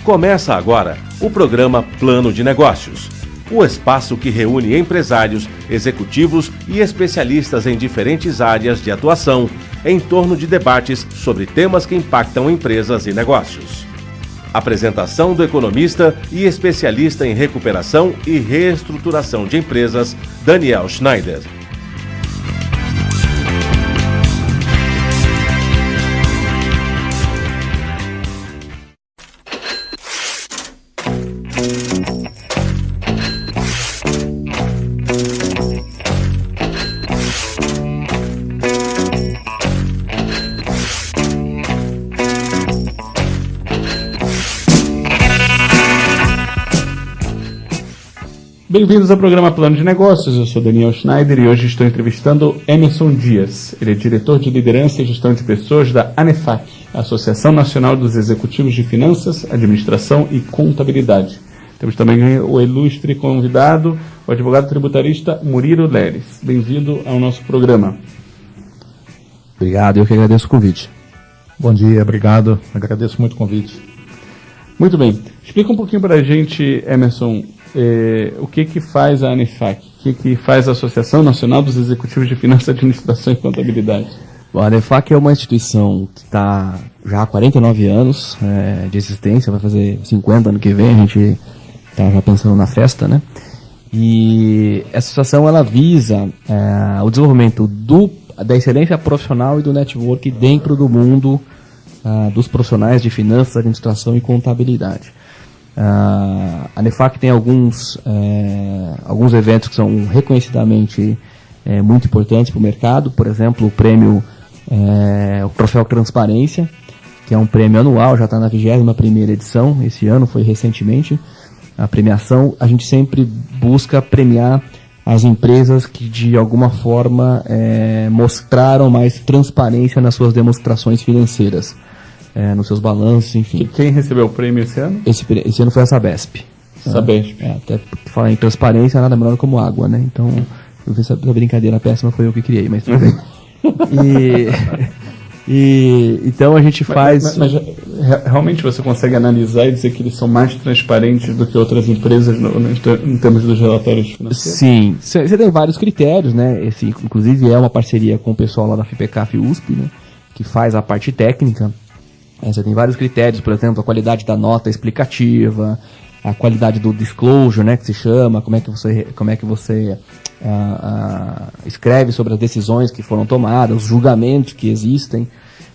Começa agora o programa Plano de Negócios, o espaço que reúne empresários, executivos e especialistas em diferentes áreas de atuação em torno de debates sobre temas que impactam empresas e negócios. Apresentação do economista e especialista em recuperação e reestruturação de empresas, Daniel Schneider. Bem-vindos ao programa Plano de Negócios. Eu sou Daniel Schneider e hoje estou entrevistando Emerson Dias. Ele é diretor de liderança e gestão de pessoas da ANEFAC, Associação Nacional dos Executivos de Finanças, Administração e Contabilidade. Temos também o ilustre convidado, o advogado tributarista Murilo Leres. Bem-vindo ao nosso programa. Obrigado, eu que agradeço o convite. Bom dia, obrigado. Agradeço muito o convite. Muito bem. Explica um pouquinho para a gente, Emerson, o que faz a ANEFAC? O que faz a Associação Nacional dos Executivos de Finanças, Administração e Contabilidade? Bom, a ANEFAC é uma instituição que está já há 49 anos de existência, vai fazer 50 ano que vem, a gente está já pensando na festa, né? E essa associação ela visa o desenvolvimento da excelência profissional e do network dentro do mundo dos profissionais de finanças, administração e contabilidade. A ANEFAC tem alguns eventos que são reconhecidamente muito importantes para o mercado, por exemplo, o prêmio, o Troféu Transparência, que é um prêmio anual, já está na 21ª edição, esse ano foi recentemente a premiação. A gente sempre busca premiar as empresas que de alguma forma mostraram mais transparência nas suas demonstrações financeiras. Nos seus balanços, enfim. Quem recebeu o prêmio esse ano? Esse ano foi a Sabesp. Sabesp. Até porque falar em transparência, nada melhor como água, né? Então, essa brincadeira péssima foi eu que criei, mas tudo bem. Então a gente faz... Mas realmente você consegue analisar e dizer que eles são mais transparentes do que outras empresas em termos dos relatórios financeiros? Sim. Você tem vários critérios, né? Esse, inclusive é uma parceria com o pessoal lá da FIPECAF USP, né? Que faz a parte técnica. Você tem vários critérios, por exemplo, a qualidade da nota explicativa, a qualidade do disclosure, né, que se chama, como é que você escreve sobre as decisões que foram tomadas, os julgamentos que existem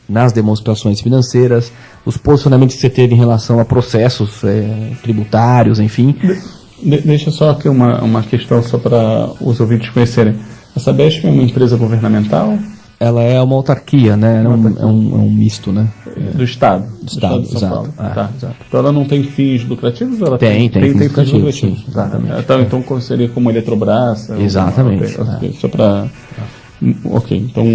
nas demonstrações financeiras, os posicionamentos que você teve em relação a processos tributários, enfim. Deixa só aqui uma questão só para os ouvintes conhecerem. A Sabesp é uma empresa governamental? Ela é uma autarquia, né? É um misto, né? Do Estado. Do Estado, de São exato. Paulo. Tá. Então ela não tem fins lucrativos? Ela tem fins lucrativos, sim, exatamente. Então seria como a Eletrobras? Exatamente. Só para... Ok, então...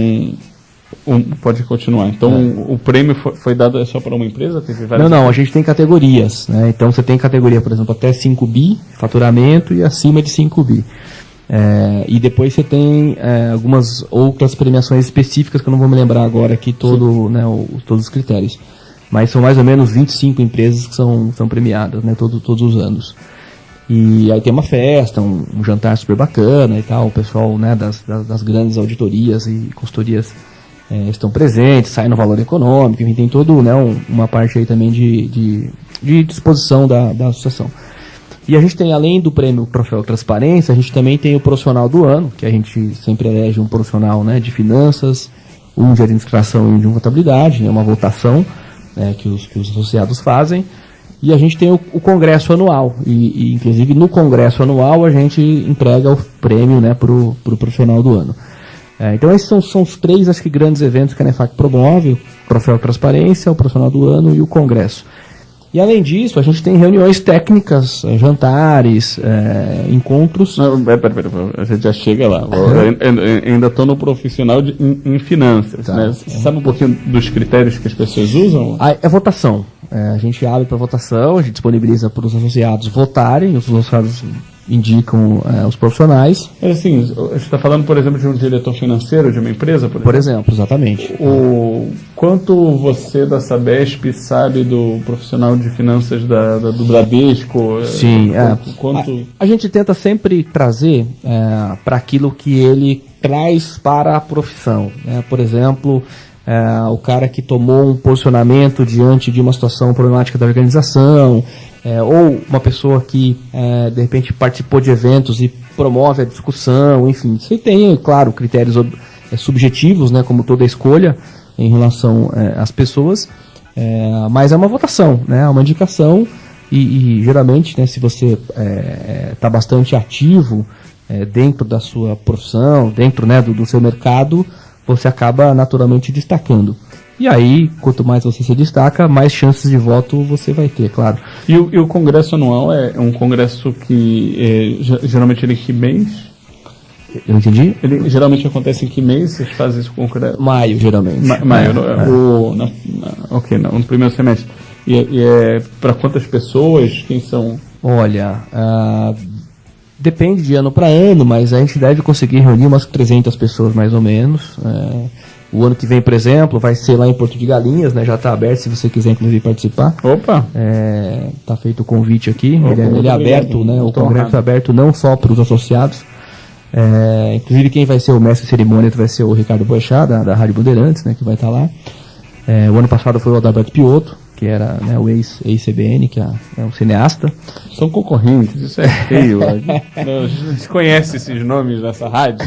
pode continuar. Então o prêmio foi dado só para uma empresa? Teve várias não, a gente tem categorias, né? Então você tem categoria, por exemplo, até 5 bi, faturamento, e acima de 5 bi. E depois você tem algumas outras premiações específicas que eu não vou me lembrar agora aqui todos os critérios, mas são mais ou menos 25 empresas que são premiadas, né, todos os anos. E aí tem uma festa, um jantar super bacana e tal, o pessoal, né, das grandes auditorias e consultorias estão presentes, sai no valor econômico, enfim, tem todo, né, uma parte aí também de disposição da associação. E a gente tem, além do prêmio Troféu Transparência, a gente também tem o profissional do ano, que a gente sempre elege um profissional, né, de finanças, um de administração e um de contabilidade, né, uma votação que os associados fazem. E a gente tem o congresso anual, e inclusive no congresso anual a gente entrega o prêmio, né, para o profissional do ano. Então esses são os três, acho que, grandes eventos que a ANEFAC promove: o Troféu Transparência, o profissional do ano e o congresso. E além disso, a gente tem reuniões técnicas, jantares, encontros... Pera, a gente já chega lá. Eu ainda estou no profissional em finanças. Tá. Né? Você sabe um pouquinho dos critérios que as pessoas usam? É votação. A gente abre para votação, a gente disponibiliza para os associados votarem, os associados indicam os profissionais. Mas assim, você está falando, por exemplo, de um diretor financeiro de uma empresa, por exemplo, exatamente. O quanto você da Sabesp sabe do profissional de finanças do Bradesco? Sim, a gente tenta sempre trazer para aquilo que ele traz para a profissão, né? Por exemplo, o cara que tomou um posicionamento diante de uma situação problemática da organização, ou uma pessoa que de repente participou de eventos e promove a discussão, enfim. Você tem, claro, critérios subjetivos, né, como toda escolha em relação às pessoas, mas é uma votação, né, é uma indicação e geralmente, né, se você está bastante ativo dentro da sua profissão, dentro, né, do seu mercado, você acaba naturalmente destacando. E aí, quanto mais você se destaca, mais chances de voto você vai ter, claro. E o congresso anual é um congresso que geralmente ele em que mês? Eu entendi? Ele geralmente acontece em que mês? Vocês fazem esse congresso? Maio, geralmente. Maio, no primeiro semestre. E é para quantas pessoas? Quem são? Olha, depende de ano para ano, mas a gente deve conseguir reunir umas 300 pessoas mais ou menos. O ano que vem, por exemplo, vai ser lá em Porto de Galinhas, né? Já está aberto, se você quiser inclusive participar. Opa! Tá feito o convite aqui. Opa, ele é aberto, né? O congresso é aberto não só para os associados. Inclusive quem vai ser o mestre de cerimônia vai ser o Ricardo Boechat, da Rádio Bandeirantes, né? Que vai estar lá. O ano passado foi o Adalberto Piotto, que era, né, o ex-CBN, que é um cineasta. São concorrentes, isso é feio. A gente conhece esses nomes nessa rádio.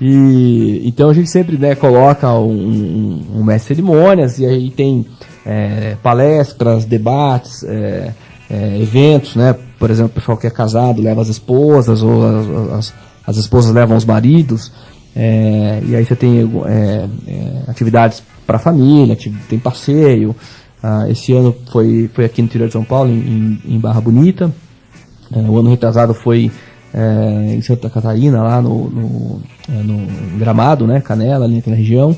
Então a gente sempre, né, coloca um mestre de cerimônias, e aí tem palestras, debates, eventos, né? Por exemplo, o pessoal que é casado leva as esposas, ou as esposas levam os maridos. E aí você tem atividades para a família, tem passeio. Esse ano foi aqui no interior de São Paulo, em Barra Bonita. O ano retrasado foi em Santa Catarina, lá no Gramado, né, Canela, ali naquela região.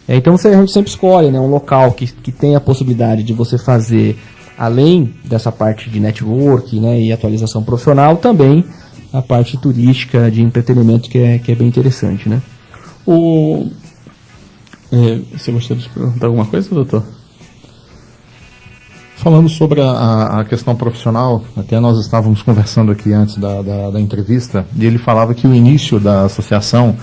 Então a gente sempre escolhe, né, um local que tem a possibilidade de você fazer, além dessa parte de network, né, e atualização profissional, também a parte turística, de entretenimento, que é bem interessante, né? Você gostaria de perguntar alguma coisa, doutor? Falando sobre a questão profissional, até nós estávamos conversando aqui antes da entrevista, e ele falava que o início da associação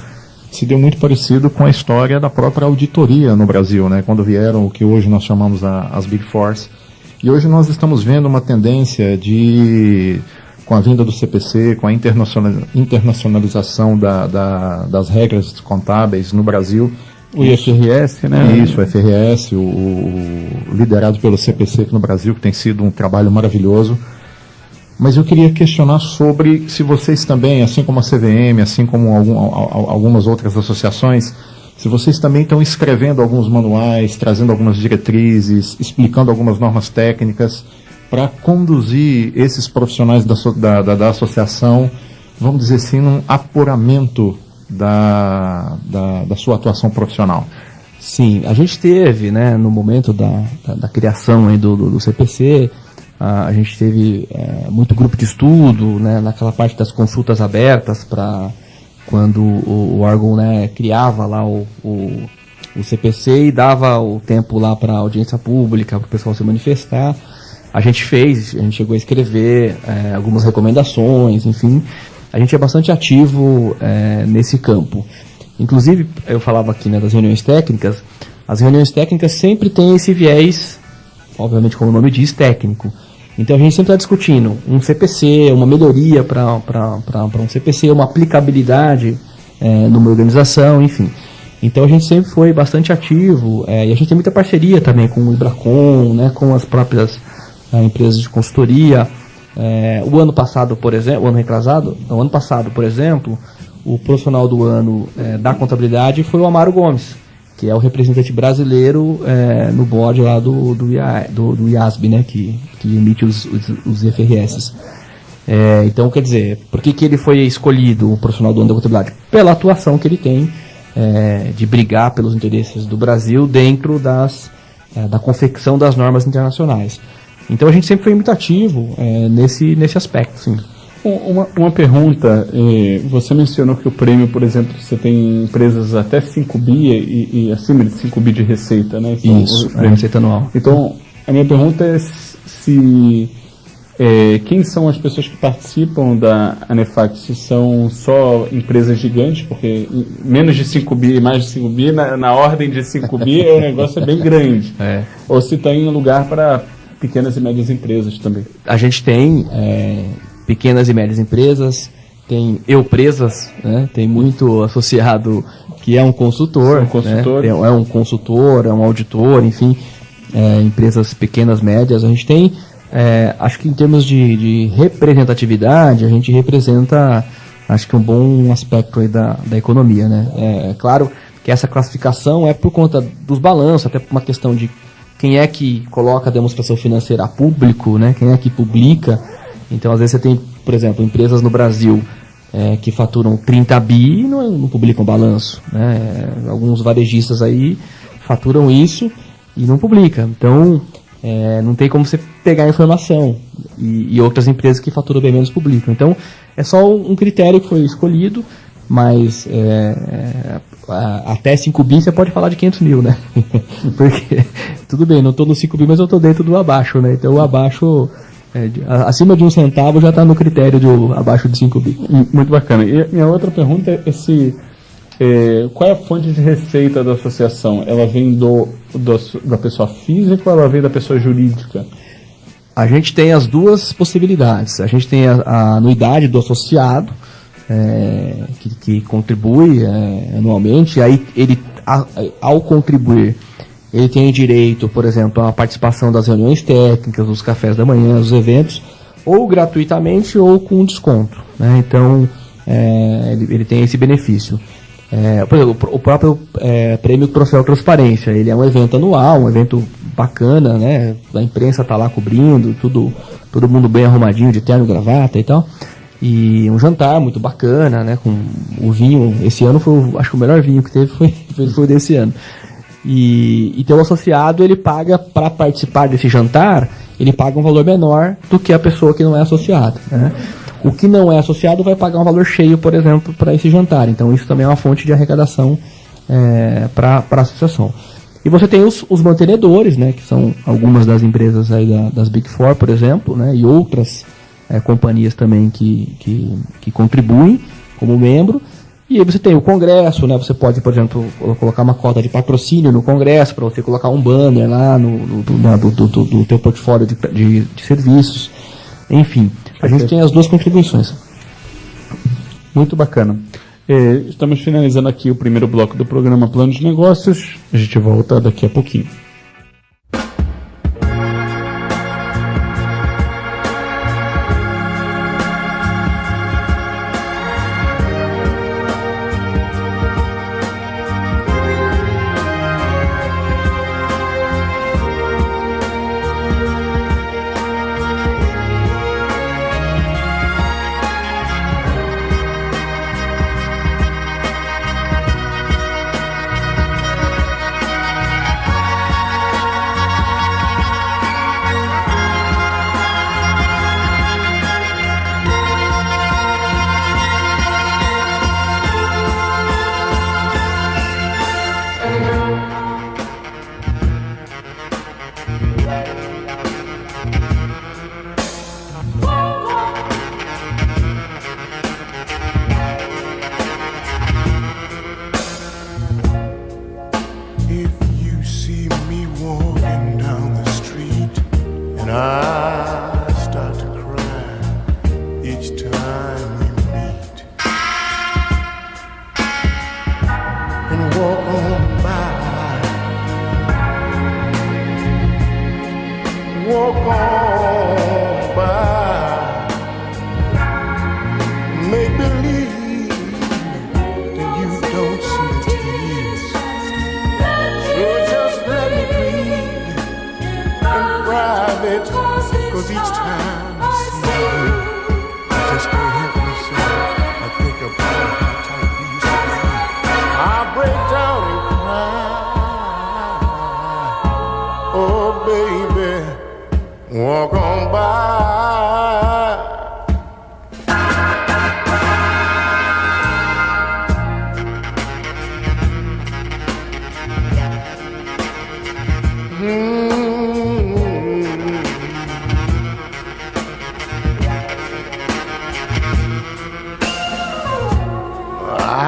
se deu muito parecido com a história da própria auditoria no Brasil, né? Quando vieram o que hoje nós chamamos as Big Fours. E hoje nós estamos vendo uma tendência com a vinda do CPC, com a internacionalização das regras contábeis no Brasil. O IFRS, né? Isso, o IFRS, liderado pelo CPC aqui no Brasil, que tem sido um trabalho maravilhoso. Mas eu queria questionar sobre se vocês também, assim como a CVM, assim como algumas outras associações, se vocês também estão escrevendo alguns manuais, trazendo algumas diretrizes, explicando algumas normas técnicas para conduzir esses profissionais da associação, vamos dizer assim, num apuramento da sua atuação profissional. Sim, a gente teve, né, no momento da criação aí do CPC, a gente teve muito grupo de estudo, né, naquela parte das consultas abertas, para quando o órgão, né, criava lá o CPC e dava o tempo lá para audiência pública, para o pessoal se manifestar. A gente chegou a escrever algumas recomendações, enfim. A gente é bastante ativo nesse campo. Inclusive, eu falava aqui, né, das reuniões técnicas. As reuniões técnicas sempre têm esse viés, obviamente, como o nome diz, técnico. Então a gente sempre está discutindo um CPC, uma melhoria para um CPC, uma aplicabilidade numa organização, enfim. Então a gente sempre foi bastante ativo, e a gente tem muita parceria também com o Ibracon, né, com as próprias empresas de consultoria. O ano passado, por exemplo, ano passado, por exemplo, o profissional do ano da contabilidade foi o Amaro Gomes, que é o representante brasileiro no board lá do IASB, né, que emite os IFRS. Então, quer dizer, por que ele foi escolhido, o profissional do ano da contabilidade? Pela atuação que ele tem de brigar pelos interesses do Brasil dentro da confecção das normas internacionais. Então a gente sempre foi muito ativo nesse aspecto, sim. Uma pergunta, você mencionou que o prêmio, por exemplo, você tem empresas até 5 bi e acima de 5 bi de receita, né? Isso, a receita anual. Então, a minha pergunta é quem são as pessoas que participam da ANEFAC? Se são só empresas gigantes, porque menos de 5 bi e mais de 5 bi, na ordem de 5 bi, o negócio é bem grande. Ou se tem lugar para pequenas e médias empresas também. A gente tem pequenas e médias empresas, tem eu-presas, né? Tem muito associado que é um consultor, né? É um consultor, é um auditor, enfim, empresas pequenas, médias. A gente tem, acho que em termos de representatividade, a gente representa, acho que um bom aspecto aí da economia, né? É claro que essa classificação é por conta dos balanços, até por uma questão de quem é que coloca a demonstração financeira a público, né? Quem é que publica. Então, às vezes você tem, por exemplo, empresas no Brasil que faturam 30 bi e não publicam balanço, né? Alguns varejistas aí faturam isso e não publicam. Então, não tem como você pegar a informação. E outras empresas que faturam bem menos publicam. Então, é só um critério que foi escolhido, mas até 5 bi você pode falar de 500 mil, né? Porque, tudo bem, não estou no 5 bi, mas eu estou dentro do abaixo, né? Então, o abaixo... acima de 1 centavo já está no critério de abaixo de 5 bi. Muito bacana. E minha outra pergunta é qual é a fonte de receita da associação? Ela vem da pessoa física ou ela vem da pessoa jurídica? A gente tem as duas possibilidades. A gente tem a anuidade do associado, que contribui anualmente, e aí ele, ao contribuir, ele tem direito, por exemplo, à participação das reuniões técnicas, dos cafés da manhã, dos eventos, ou gratuitamente ou com desconto, né? Então, ele tem esse benefício. Por exemplo, o próprio Prêmio Troféu Transparência, ele é um evento anual, um evento bacana, né? A imprensa está lá cobrindo, todo mundo bem arrumadinho, de terno e gravata e tal. E um jantar muito bacana, né? Com o vinho, esse ano foi, acho que o melhor vinho que teve foi desse ano. E então o associado, ele paga, para participar desse jantar, ele paga um valor menor do que a pessoa que não é associada, né? O que não é associado vai pagar um valor cheio, por exemplo, para esse jantar. Então isso também é uma fonte de arrecadação para a associação. E você tem os mantenedores, né, que são algumas das empresas aí das Big Four, por exemplo, né, e outras companhias também que contribuem como membro. E aí você tem o congresso, né? Você pode, por exemplo, colocar uma cota de patrocínio no congresso para você colocar um banner lá do teu portfólio de serviços. Enfim, a gente tem as duas contribuições. Muito bacana. Estamos finalizando aqui o primeiro bloco do programa Plano de Negócios. A gente volta daqui a pouquinho. Oh, baby,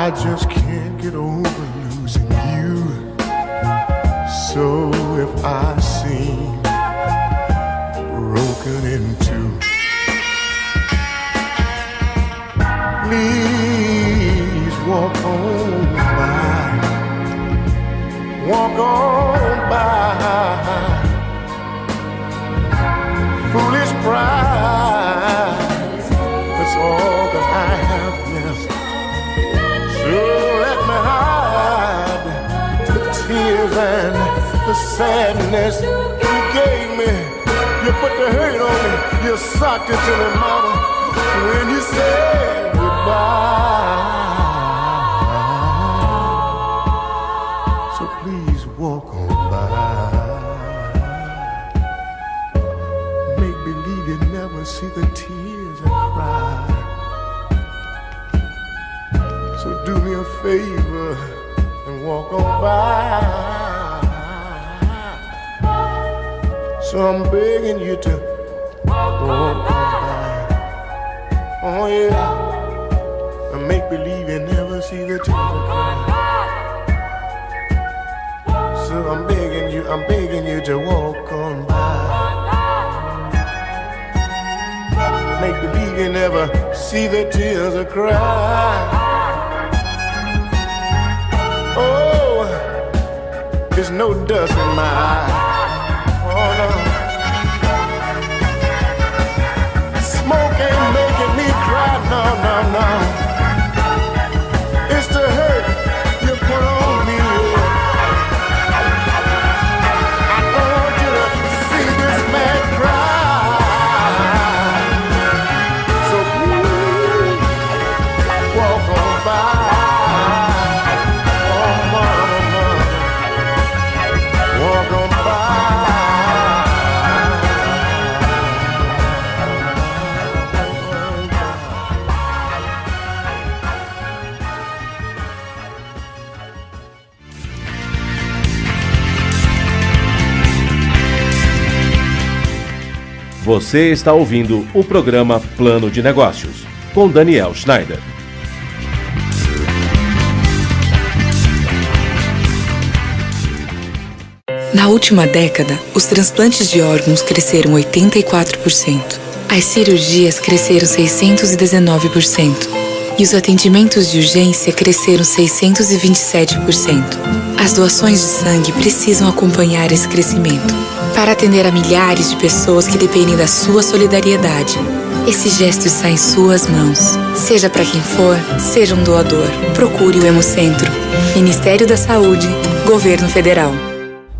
I just can't get over losing you. So if I seem broken in two, please walk on by. Walk on by. Foolish pride, that's all that I have left. So let me hide the tears and the sadness you gave me. You put the hurt on me, you socked it to me, mama, when you said goodbye. So please walk on by. Make believe you never see the tears I cry. So do me a favor and walk on by. So I'm begging you to walk on by. Oh yeah, and make believe you never see the tears I cry. So I'm begging you to walk on by. Make believe you never see the tears I cry. Oh, there's no dust in my eye. Oh no, smoke ain't making me cry. No, no, no. It's the hurt you put on me. I don't want you to see this man cry. So please walk on by. Oh mama, mama, walk on by. Você está ouvindo o programa Plano de Negócios, com Daniel Schneider. Na última década, os transplantes de órgãos cresceram 84%. As cirurgias cresceram 619%. E os atendimentos de urgência cresceram 627%. As doações de sangue precisam acompanhar esse crescimento, para atender a milhares de pessoas que dependem da sua solidariedade. Esse gesto está em suas mãos. Seja para quem for, seja um doador. Procure o Hemocentro. Ministério da Saúde, Governo Federal.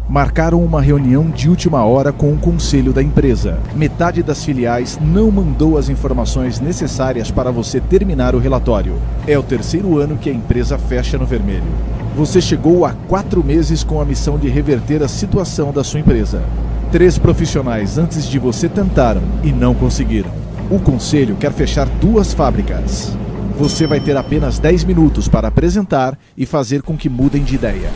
Marcaram uma reunião de última hora com o conselho da empresa. Metade das filiais não mandou as informações necessárias para você terminar o relatório. É o terceiro ano que a empresa fecha no vermelho. Você chegou a 4 meses com a missão de reverter a situação da sua empresa. 3 profissionais antes de você tentaram e não conseguiram. O conselho quer fechar 2 fábricas. Você vai ter apenas 10 minutos para apresentar e fazer com que mudem de ideia.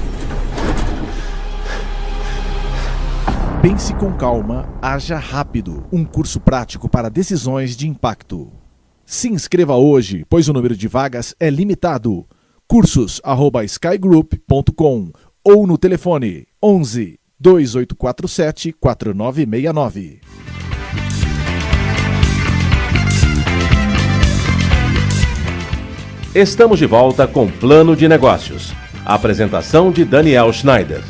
Pense com calma, haja rápido. Um curso prático para decisões de impacto. Se inscreva hoje, pois o número de vagas é limitado. cursos@skygroup.com ou no telefone 11 2847 4969. Estamos de volta com Plano de Negócios. Apresentação de Daniel Schneider.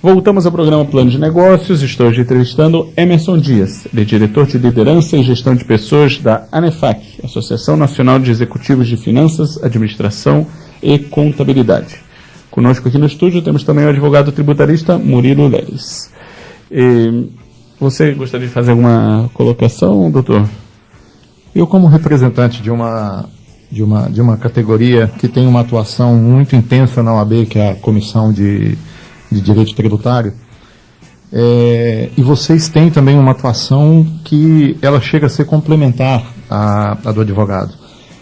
Voltamos ao programa Plano de Negócios. Estou hoje entrevistando Emerson Dias. Ele é diretor de Liderança e Gestão de Pessoas da ANEFAC, Associação Nacional de Executivos de Finanças, Administração e Contabilidade. Conosco aqui no estúdio temos também o advogado tributarista Murilo Leles. Você gostaria de fazer alguma colocação, doutor? Eu, como representante de uma categoria que tem uma atuação muito intensa na OAB, que é a Comissão de de direito tributário. E vocês têm também uma atuação que ela chega a ser complementar à do advogado.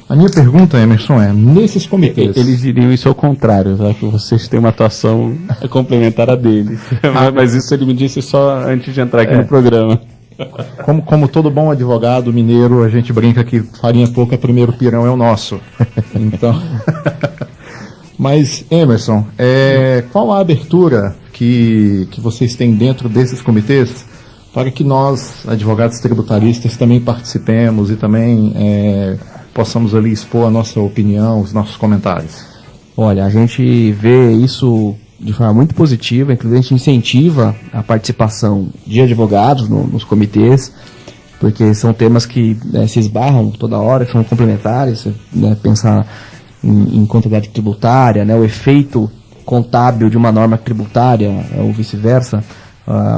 A minha pergunta, Emerson, nesses comitês... Eles diriam isso ao contrário, já que vocês têm uma atuação complementar a deles. Mas isso ele me disse só antes de entrar aqui no programa. Como todo bom advogado mineiro, a gente brinca que farinha pouca, primeiro pirão é o nosso. Então... Mas, Emerson, qual a abertura que vocês têm dentro desses comitês para que nós, advogados tributaristas, também participemos e também possamos ali expor a nossa opinião, os nossos comentários? Olha, a gente vê isso de forma muito positiva, inclusive a gente incentiva a participação de advogados nos comitês, porque são temas que se esbarram toda hora, são complementares, pensar em contabilidade tributária, o efeito contábil de uma norma tributária, ou vice-versa,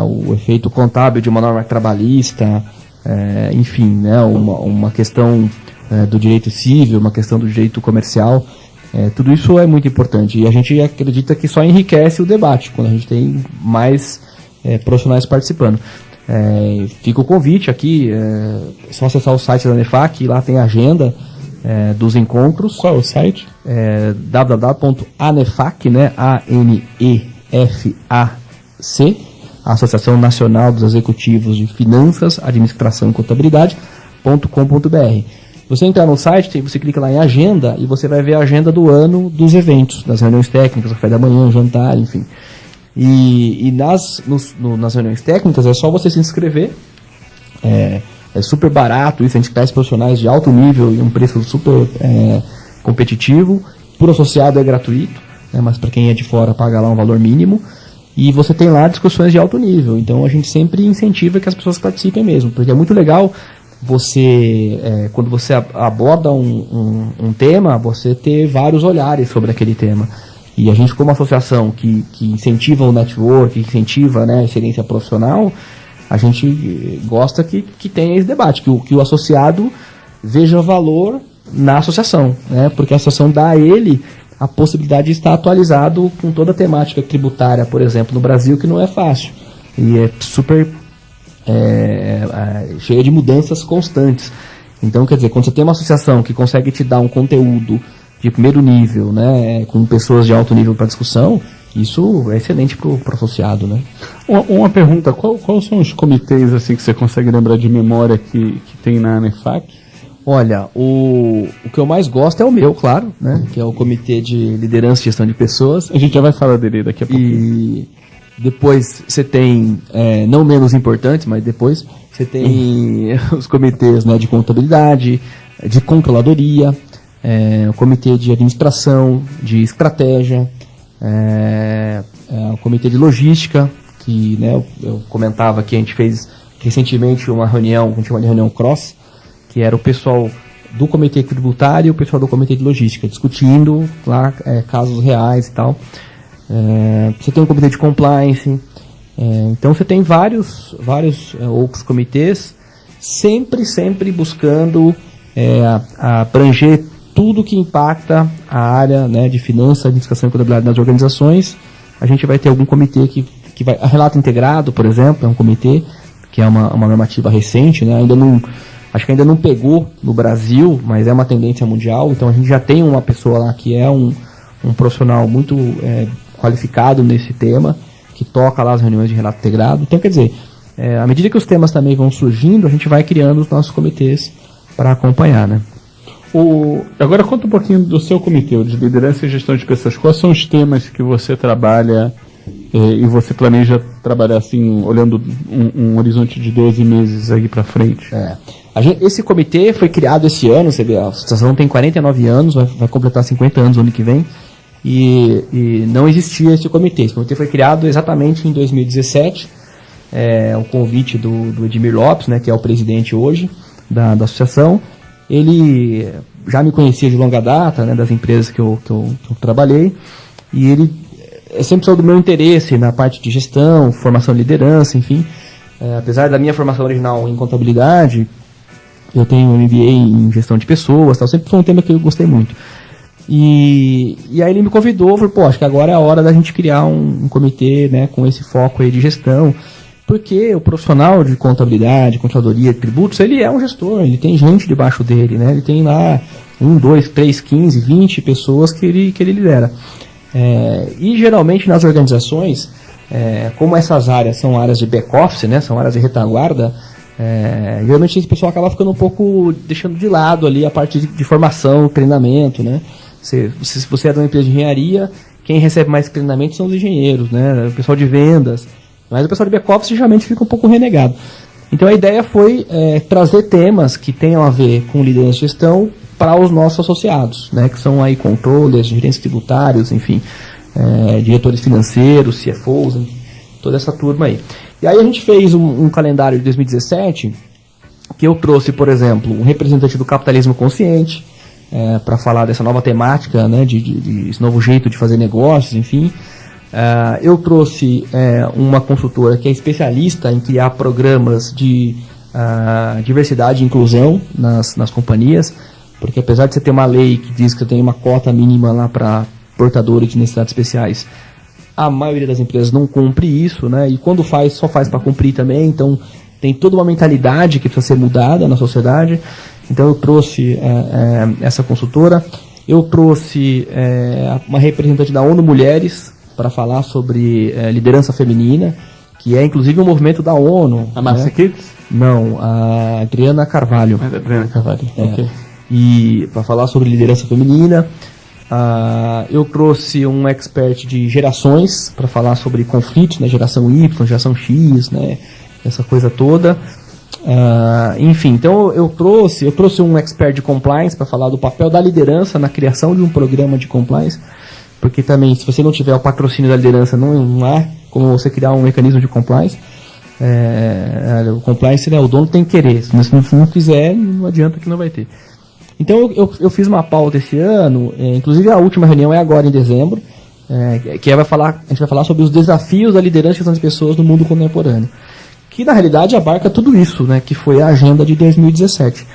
o efeito contábil de uma norma trabalhista, enfim, uma questão do direito civil, uma questão do direito comercial, tudo isso é muito importante e a gente acredita que só enriquece o debate quando a gente tem mais profissionais participando. Fica o convite aqui, é só acessar o site da ANEFAC, lá tem a agenda dos encontros. Qual é o site? www.anefac, ANEFAC, Associação Nacional dos Executivos de Finanças, Administração e Contabilidade.com.br. Você entrar no site, você clica lá em agenda e você vai ver a agenda do ano dos eventos, das reuniões técnicas, café da manhã, jantar, enfim. E nas reuniões técnicas é só você se inscrever. É super barato isso, a gente traz profissionais de alto nível e um preço super competitivo. Por associado é gratuito, mas para quem é de fora paga lá um valor mínimo. E você tem lá discussões de alto nível, então a gente sempre incentiva que as pessoas participem mesmo, porque é muito legal você, quando você aborda um tema, você ter vários olhares sobre aquele tema. E a gente, como associação que incentiva o network, que incentiva a excelência profissional, a gente gosta que tenha esse debate, que o associado veja valor na associação, porque a associação dá a ele a possibilidade de estar atualizado com toda a temática tributária, por exemplo, no Brasil, que não é fácil. E é super cheia de mudanças constantes. Então, quer dizer, quando você tem uma associação que consegue te dar um conteúdo de primeiro nível, com pessoas de alto nível para discussão, isso é excelente para o associado, Uma pergunta, quais são os comitês assim que você consegue lembrar de memória que tem na ANEFAC? Olha, o que eu mais gosto é o meu, claro, que é o Comitê de Liderança e Gestão de Pessoas. A gente já vai falar dele daqui a pouquinho. E depois você tem, não menos importante, mas depois você tem os comitês de contabilidade, de controladoria, o comitê de administração, de estratégia, o comitê de logística, que eu comentava que a gente fez recentemente uma reunião, que a gente chama de reunião cross, que era o pessoal do comitê tributário e o pessoal do comitê de logística, discutindo lá casos reais e tal. Você tem um comitê de compliance, então você tem vários outros comitês, sempre buscando abranger tudo que impacta a área de finanças, administração e contabilidade das organizações. A gente vai ter algum comitê que vai... A Relato Integrado, por exemplo, é um comitê que é uma normativa recente, acho que ainda não pegou no Brasil, mas é uma tendência mundial. Então a gente já tem uma pessoa lá que é um profissional muito qualificado nesse tema, que toca lá as reuniões de relato integrado. Então, quer dizer, à medida que os temas também vão surgindo, a gente vai criando os nossos comitês para acompanhar, Agora conta um pouquinho do seu comitê, o de liderança e gestão de pessoas. Quais são os temas que você trabalha e você planeja trabalhar assim, olhando um horizonte de 12 meses aí para frente? Esse comitê foi criado esse ano, você vê, a associação tem 49 anos, vai completar 50 anos no ano que vem, e não existia esse comitê. Esse comitê foi criado exatamente em 2017, o convite do Edmir Lopes, que é o presidente hoje da associação. Ele já me conhecia de longa data, das empresas que eu trabalhei, e ele sempre soube do meu interesse na parte de gestão, formação de liderança, enfim. Apesar da minha formação original em contabilidade, eu tenho um MBA em gestão de pessoas, sempre foi um tema que eu gostei muito. E aí ele me convidou, falou, pô, acho que agora é a hora da gente criar um comitê, né, com esse foco aí de gestão, porque o profissional de contabilidade, controladoria, tributos, ele é um gestor, ele tem gente debaixo dele, né, ele tem lá 1, 2, 3, 15, 20 pessoas que ele lidera. E geralmente nas organizações, como essas áreas são áreas de back-office, né, são áreas de retaguarda, geralmente esse pessoal acaba ficando um pouco deixando de lado ali a parte de formação, treinamento, né. Se você é de uma empresa de engenharia, quem recebe mais treinamento são os engenheiros, né, o pessoal de vendas, mas o pessoal de back-office geralmente fica um pouco renegado. Então a ideia foi trazer temas que tenham a ver com liderança e gestão para os nossos associados, né, que são aí controllers, gerentes tributários, enfim, diretores financeiros, CFOs, toda essa turma aí. E aí a gente fez um calendário de 2017, que eu trouxe, por exemplo, um representante do capitalismo consciente, para falar dessa nova temática, né, de esse novo jeito de fazer negócios, enfim. Eu trouxe uma consultora que é especialista em criar programas de diversidade e inclusão nas companhias, porque apesar de você ter uma lei que diz que tem uma cota mínima lá para portadores de necessidades especiais, a maioria das empresas não cumpre isso, né, e quando faz, só faz para cumprir também, então tem toda uma mentalidade que precisa ser mudada na sociedade. Então eu trouxe essa consultora, eu trouxe uma representante da ONU Mulheres para falar sobre liderança feminina, que é inclusive um movimento da ONU. A Márcia Kitts? Não, a Adriana Carvalho. Adriana Carvalho, ok. E para falar sobre liderança feminina, eu trouxe um expert de gerações para falar sobre conflitos, né, geração Y, geração X, né, essa coisa toda. Enfim, então eu trouxe um expert de compliance para falar do papel da liderança na criação de um programa de compliance, porque também se você não tiver o patrocínio da liderança não há como você criar um mecanismo de compliance. O compliance, né, o dono tem que querer, se não quiser não adianta que não vai ter. Então eu fiz uma pauta esse ano, inclusive a última reunião é agora em dezembro, que a gente vai falar sobre os desafios da liderança das pessoas no mundo contemporâneo, que na realidade abarca tudo isso, né, que foi a agenda de 2017.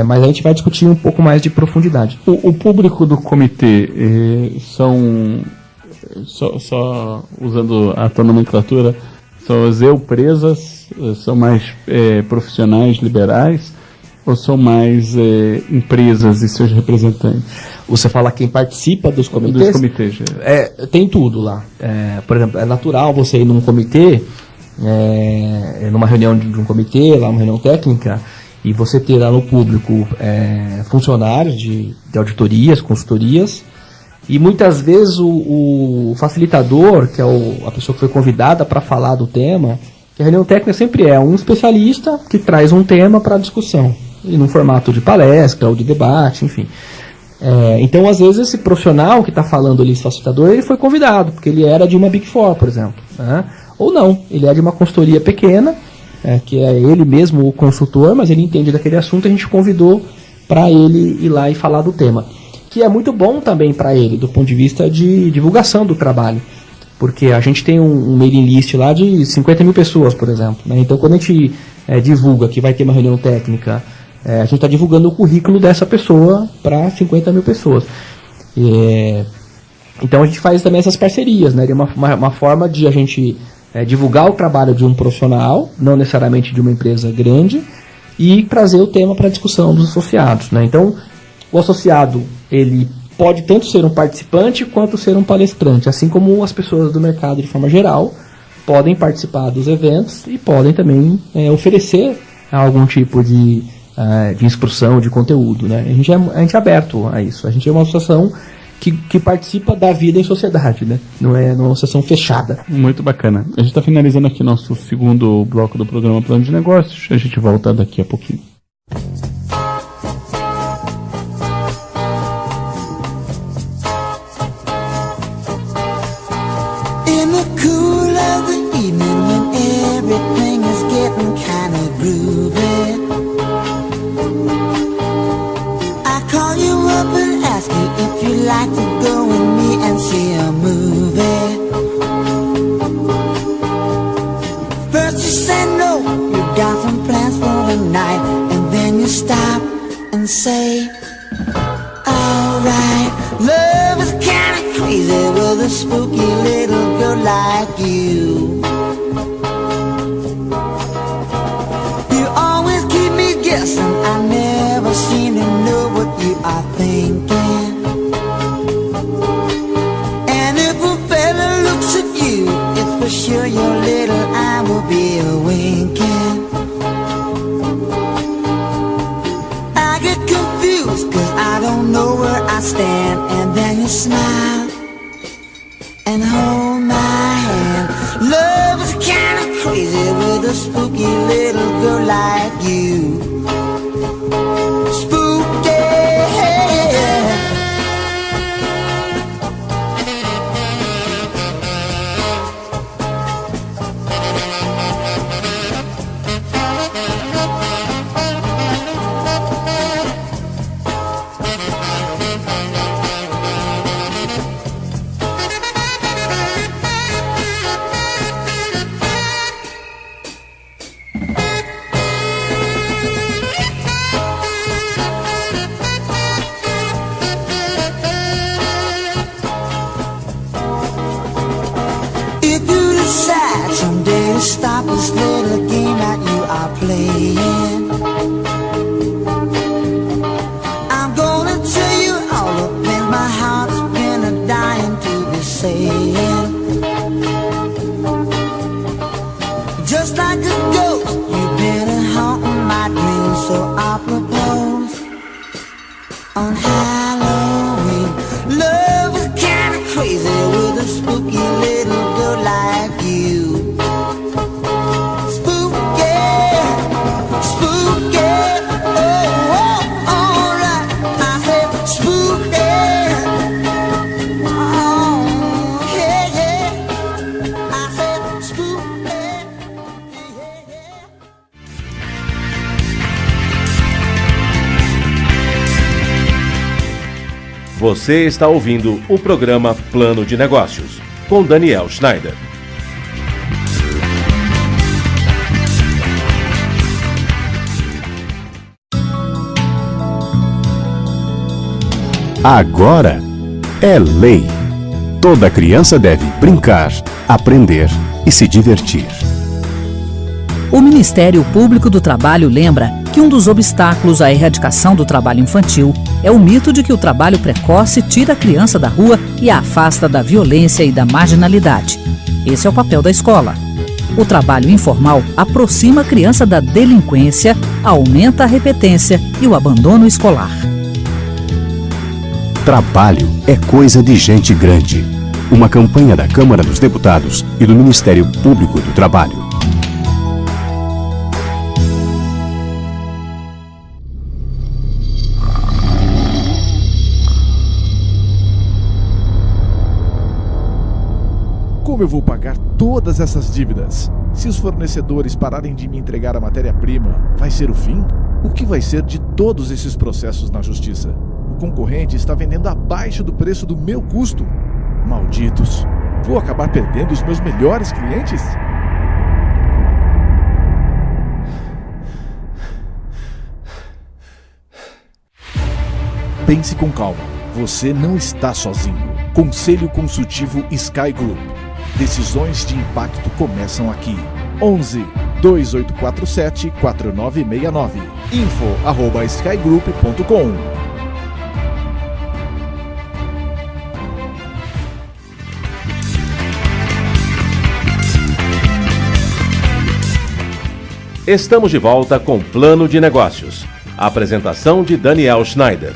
Mas a gente vai discutir um pouco mais de profundidade. O público do comitê são, só usando a tua nomenclatura, são as empresas, são mais profissionais liberais, ou são mais empresas e seus representantes? Você fala quem participa dos comitês? Dos comitês. Tem tudo lá. Por exemplo, é natural você ir num comitê, numa reunião de um comitê, lá uma reunião técnica, e você ter lá no público funcionários de auditorias, consultorias, e muitas vezes o facilitador, que é a pessoa que foi convidada para falar do tema, que a reunião técnica sempre é um especialista que traz um tema para a discussão, e num formato de palestra ou de debate, enfim. Então, às vezes, esse profissional que está falando ali, esse facilitador, ele foi convidado, porque ele era de uma Big Four, por exemplo, né? Ou não, ele é de uma consultoria pequena, que é ele mesmo o consultor, mas ele entende daquele assunto, a gente convidou para ele ir lá e falar do tema. Que é muito bom também para ele, do ponto de vista de divulgação do trabalho. Porque a gente tem um mailing list lá de 50 mil pessoas, por exemplo, né? Então, quando a gente divulga que vai ter uma reunião técnica, a gente está divulgando o currículo dessa pessoa para 50 mil pessoas. Então, a gente faz também essas parcerias, né? De uma forma de a gente divulgar o trabalho de um profissional, não necessariamente de uma empresa grande, e trazer o tema para a discussão dos associados, né? Então, o associado, ele pode tanto ser um participante quanto ser um palestrante, assim como as pessoas do mercado de forma geral podem participar dos eventos e podem também oferecer algum tipo de instrução, de conteúdo, né? A gente é aberto a isso, a gente é uma associação que participa da vida em sociedade, né? Não é uma associação fechada. Muito bacana. A gente está finalizando aqui nosso segundo bloco do programa Plano de Negócios, a gente volta daqui a pouquinho. Say, alright, Love is kinda crazy with a spooky little girl like you. You always keep me guessing, I never seem to know what you are thinking. And if a fella looks at you, it's for sure your little eye will be a-winking. I get confused cause I don't know where I stand. And then you smile and hold my hand. Love is kinda crazy with a spooky little girl like you. Spooky. Stop this little game that you are playing. I'm gonna tell you all the things my heart's been a-dying to be saying. Just like a ghost, you've been a-haunting my dreams. So I propose on Halloween. Love is kinda crazy with a spooky little girl like you. Você está ouvindo o programa Plano de Negócios, com Daniel Schneider. Agora é lei. Toda criança deve brincar, aprender e se divertir. O Ministério Público do Trabalho lembra que um dos obstáculos à erradicação do trabalho infantil é o mito de que o trabalho precoce tira a criança da rua e a afasta da violência e da marginalidade. Esse é o papel da escola. O trabalho informal aproxima a criança da delinquência, aumenta a repetência e o abandono escolar. Trabalho é coisa de gente grande. Uma campanha da Câmara dos Deputados e do Ministério Público do Trabalho. Como eu vou pagar todas essas dívidas? Se os fornecedores pararem de me entregar a matéria-prima, vai ser o fim? O que vai ser de todos esses processos na justiça? O concorrente está vendendo abaixo do preço do meu custo. Malditos! Vou acabar perdendo os meus melhores clientes? Pense com calma. Você não está sozinho. Conselho Consultivo Sky Group. Decisões de impacto começam aqui. 11 2847 4969. info@skygroup.com. Estamos de volta com Plano de Negócios. Apresentação de Daniel Schneider.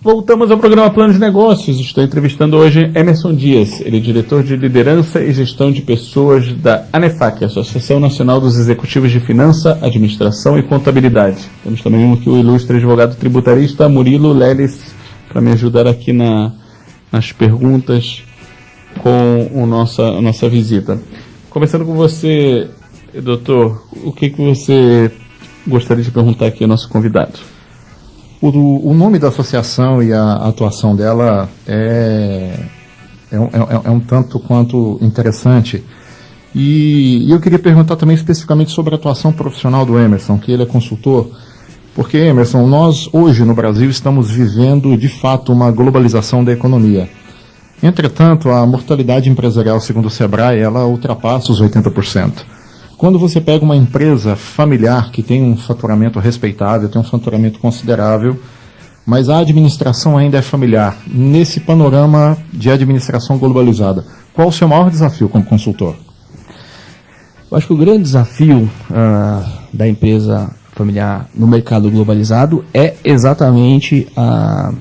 Voltamos ao programa Plano de Negócios. Estou entrevistando hoje Emerson Dias. Ele é diretor de Liderança e Gestão de Pessoas da ANEFAC, Associação Nacional dos Executivos de Finança, Administração e Contabilidade. Temos também aqui o ilustre advogado tributarista Murilo Leles para me ajudar aqui nas perguntas com a nossa visita. Começando com você, doutor, o que você gostaria de perguntar aqui ao nosso convidado? O nome da associação e a atuação dela é um tanto quanto interessante. E eu queria perguntar também especificamente sobre a atuação profissional do Emerson, que ele é consultor. Porque, Emerson, nós hoje no Brasil estamos vivendo de fato uma globalização da economia. Entretanto, a mortalidade empresarial, segundo o Sebrae, ela ultrapassa os 80%. Quando você pega uma empresa familiar que tem um faturamento respeitável, tem um faturamento considerável, mas a administração ainda é familiar, nesse panorama de administração globalizada, qual o seu maior desafio como consultor? Eu acho que o grande desafio da empresa familiar no mercado globalizado é exatamente a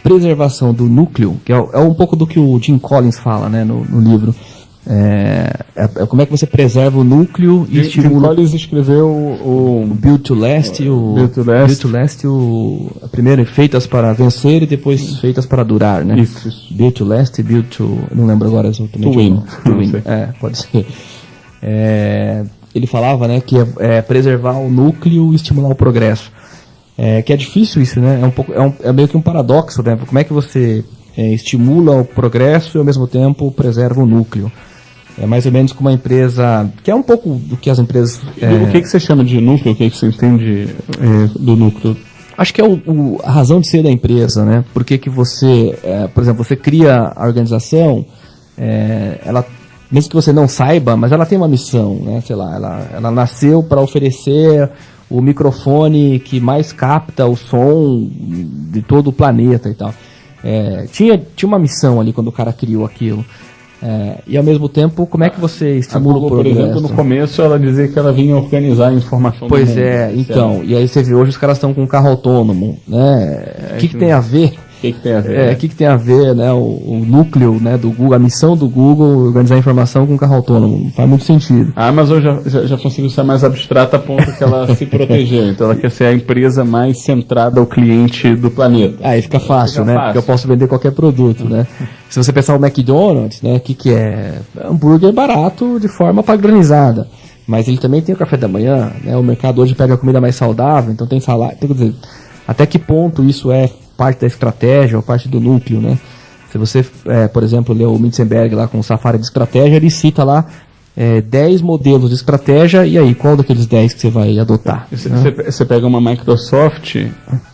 preservação do núcleo, que é um pouco do que o Jim Collins fala, né, no livro. Como é que você preserva o núcleo e estimula... Jim Collins escreveu o Build to Last, a primeira feitas para vencer e depois feitas para durar, né? Isso. Build to Last e Build to... não lembro agora exatamente. To win. Pode ser. Ele falava, né, que é preservar o núcleo e estimular o progresso. Que é difícil isso, né? É meio que um paradoxo, né? Como é que você estimula o progresso e ao mesmo tempo preserva o núcleo? É mais ou menos como uma empresa, que é um pouco do que as empresas... O que você chama de núcleo? O que você entende do núcleo? Acho que é a razão de ser da empresa, né? Porque que você, por exemplo, você cria a organização, ela, mesmo que você não saiba, mas ela tem uma missão, né? Sei lá, ela nasceu para oferecer o microfone que mais capta o som de todo o planeta e tal. Tinha uma missão ali quando o cara criou aquilo. E ao mesmo tempo, como é que você estimula o progresso? Por exemplo, no começo ela dizia que ela vinha organizar a informação do mundo. Pois é, então, e aí você vê, hoje os caras estão com um carro autônomo, né? O que tem a ver? O que tem a ver? O que tem a ver, né? O núcleo, né, do Google, a missão do Google, organizar a informação com um carro autônomo. Não faz muito sentido. A Amazon já conseguiu ser mais abstrata a ponto que ela se protegeu. Então ela quer ser a empresa mais centrada ao cliente do planeta. Aí fica fácil, né? Porque eu posso vender qualquer produto, né? Se você pensar o McDonald's, né? O que é? Hambúrguer barato de forma padronizada. Mas ele também tem o café da manhã, né? O mercado hoje pega a comida mais saudável, então tem salário. Então, quer dizer, até que ponto isso é parte da estratégia ou parte do núcleo, né? Se você, por exemplo, lê o Mitzenberg lá com o Safari de Estratégia, ele cita lá 10 modelos de estratégia, e aí, qual daqueles 10 que você vai adotar? Você pega uma Microsoft,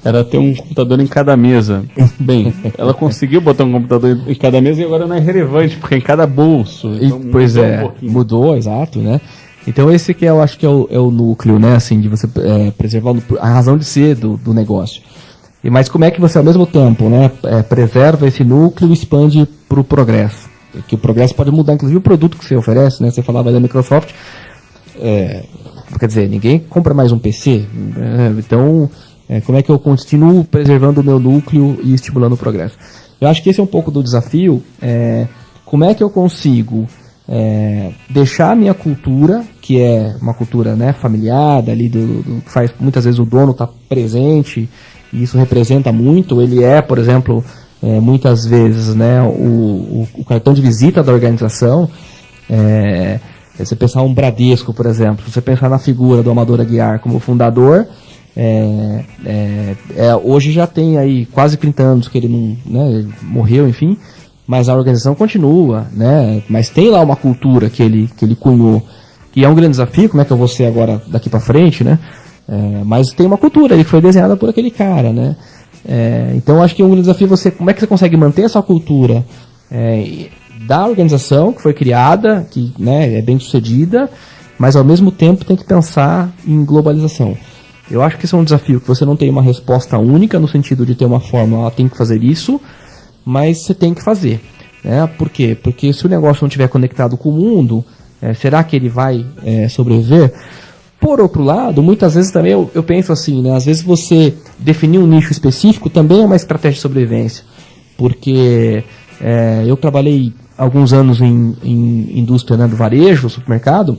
ela tem um computador em cada mesa. Bem, ela conseguiu botar um computador em cada mesa e agora não é relevante, porque é em cada bolso. Então pois mudou, exato, né? Então esse que eu acho que é o núcleo, né, assim, de você preservar a razão de ser do negócio. Mas como é que você, ao mesmo tempo, né, preserva esse núcleo e expande para o progresso? Que o progresso pode mudar, inclusive, o produto que você oferece, né? Você falava da Microsoft, quer dizer, ninguém compra mais um PC. Então, como é que eu continuo preservando o meu núcleo e estimulando o progresso? Eu acho que esse é um pouco do desafio. Como é que eu consigo deixar a minha cultura, que é uma cultura, né, familiar, ali que faz muitas vezes o dono estar presente, e isso representa muito. Ele por exemplo, muitas vezes, né, o cartão de visita da organização. Você pensar um Bradesco, por exemplo, você pensar na figura do Amador Aguiar como fundador, hoje já tem aí quase 30 anos que ele não, né, ele morreu, enfim, mas a organização continua, né, mas tem lá uma cultura que ele cunhou, que é um grande desafio. Como é que eu vou ser agora daqui para frente, né? Mas tem uma cultura que foi desenhada por aquele cara, né? Então acho que um desafio como é que você consegue manter essa cultura da organização que foi criada, que, né, é bem sucedida, mas ao mesmo tempo tem que pensar em globalização. Eu acho que isso é um desafio, que você não tem uma resposta única no sentido de ter uma fórmula, ela tem que fazer isso, mas você tem que fazer, né? Por quê? Porque se o negócio não estiver conectado com o mundo, será que ele vai sobreviver? Por outro lado, muitas vezes também eu penso assim, né? Às vezes você definir um nicho específico também é uma estratégia de sobrevivência. Porque eu trabalhei alguns anos em indústria, né, do varejo, supermercado,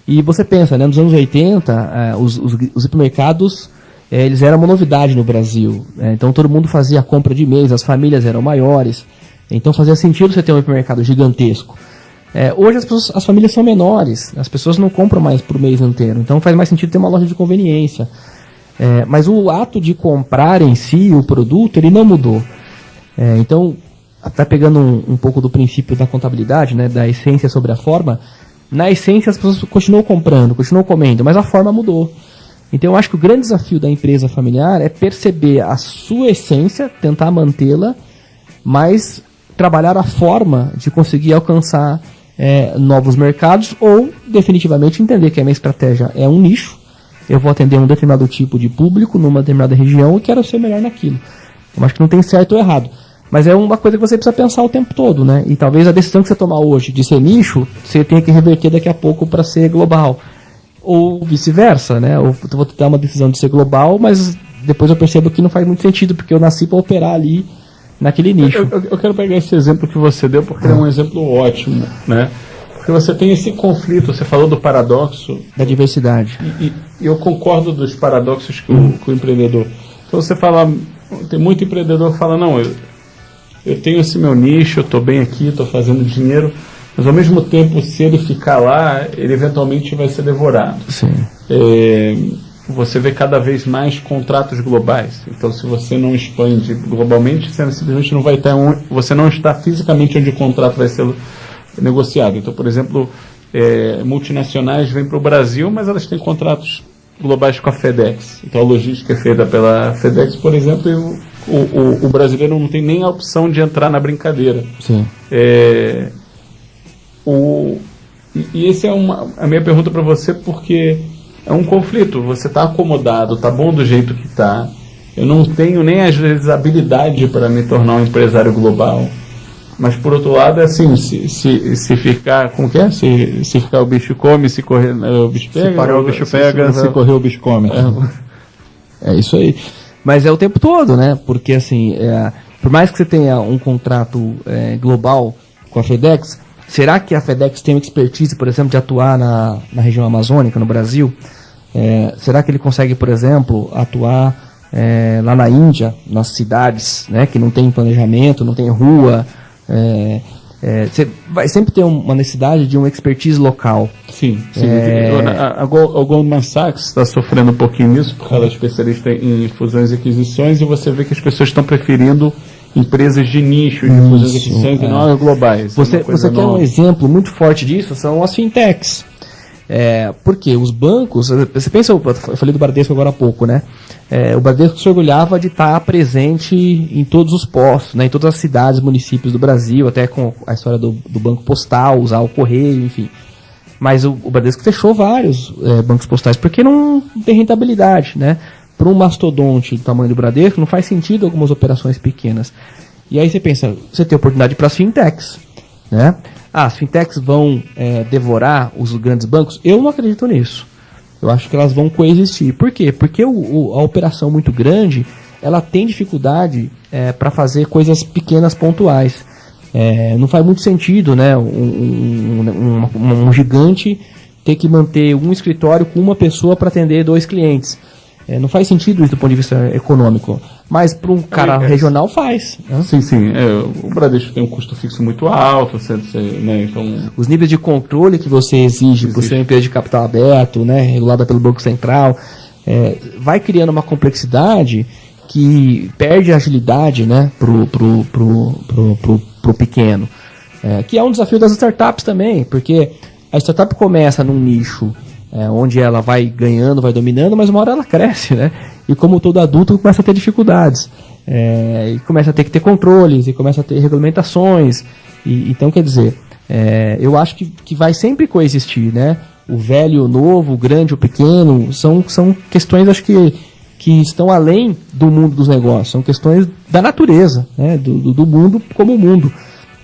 e você pensa, né, nos anos 80, os supermercados, eles eram uma novidade no Brasil. Então todo mundo fazia compra de mês, as famílias eram maiores. Então fazia sentido você ter um hipermercado gigantesco. Hoje as famílias são menores, as pessoas não compram mais por mês inteiro, então faz mais sentido ter uma loja de conveniência. Mas o ato de comprar em si o produto, ele não mudou. Então, até pegando um pouco do princípio da contabilidade, né, da essência sobre a forma, na essência as pessoas continuam comprando, continuam comendo, mas a forma mudou. Então eu acho que o grande desafio da empresa familiar é perceber a sua essência, tentar mantê-la, mas trabalhar a forma de conseguir alcançar novos mercados ou definitivamente entender que a minha estratégia é um nicho, eu vou atender um determinado tipo de público numa determinada região e quero ser melhor naquilo. Eu acho que não tem certo ou errado, mas é uma coisa que você precisa pensar o tempo todo, né? E talvez a decisão que você tomar hoje de ser nicho, você tenha que reverter daqui a pouco para ser global. Ou vice-versa, né? Eu vou dar uma decisão de ser global, mas depois eu percebo que não faz muito sentido, porque eu nasci para operar ali naquele nicho. Eu quero pegar esse exemplo que você deu, porque é um exemplo ótimo, né? Porque você tem esse conflito, você falou do paradoxo. Da diversidade. E eu concordo dos paradoxos que o empreendedor... Então você fala, tem muito empreendedor que fala, não, eu tenho esse meu nicho, eu estou bem aqui, estou fazendo dinheiro, mas ao mesmo tempo, se ele ficar lá, ele eventualmente vai ser devorado. Sim. Você vê cada vez mais contratos globais. Então, se você não expande globalmente, você simplesmente não vai estar você não está fisicamente onde o contrato vai ser negociado. Então, por exemplo, multinacionais vêm para o Brasil, mas elas têm contratos globais com a FedEx. Então, a logística é feita pela FedEx, por exemplo, e o brasileiro não tem nem a opção de entrar na brincadeira. Sim. E essa é a minha pergunta para você, porque é um conflito. Você está acomodado, está bom do jeito que está. Eu não tenho nem às vezes habilidade para me tornar um empresário global. Mas por outro lado, é assim, se ficar, como que é? Se ficar o bicho come, se correr o bicho pega. Se parar o bicho pega, se correr o bicho come. É isso aí. Mas é o tempo todo, né? Porque assim, por mais que você tenha um contrato global com a FedEx, será que a FedEx tem uma expertise, por exemplo, de atuar na região amazônica, no Brasil? Será que ele consegue, por exemplo, atuar lá na Índia, nas cidades, né, que não tem planejamento, não tem rua? Você vai sempre ter uma necessidade de uma expertise local. Sim. A Goldman Sachs está sofrendo um pouquinho nisso, porque ela é especialista em fusões e aquisições, e você vê que as pessoas estão preferindo empresas de nicho, de fusões e aquisições, e não globais. Você quer um exemplo muito forte disso? São as fintechs. Porque os bancos, você pensa, eu falei do Bradesco agora há pouco, né? O Bradesco se orgulhava de estar presente em todos os postos, né? Em todas as cidades, municípios do Brasil, até com a história do banco postal, usar o correio, enfim. Mas o Bradesco fechou vários bancos postais porque não tem rentabilidade, né? Para um mastodonte do tamanho do Bradesco, não faz sentido algumas operações pequenas. E aí você pensa, você tem oportunidade para as fintechs, né? As fintechs vão devorar os grandes bancos? Eu não acredito nisso. Eu acho que elas vão coexistir. Por quê? Porque a operação muito grande, ela tem dificuldade para fazer coisas pequenas pontuais. Não faz muito sentido, né, um gigante ter que manter um escritório com uma pessoa para atender 2 clientes. Não faz sentido isso do ponto de vista econômico. Mas para um cara regional faz. Né? Sim. O Bradesco tem um custo fixo muito alto. Né? Então, os níveis de controle que você exige por ser uma empresa de capital aberto, né, regulada pelo Banco Central, vai criando uma complexidade que perde a agilidade, né, pro pequeno. Que é um desafio das startups também, porque a startup começa num nicho onde ela vai ganhando, vai dominando, mas uma hora ela cresce, né? E como todo adulto, começa a ter dificuldades. E começa a ter que ter controles, e começa a ter regulamentações. Então, quer dizer, eu acho que vai sempre coexistir, né? O velho e o novo, o grande e o pequeno, são questões, acho que estão além do mundo dos negócios. São questões da natureza, né? Do mundo como mundo.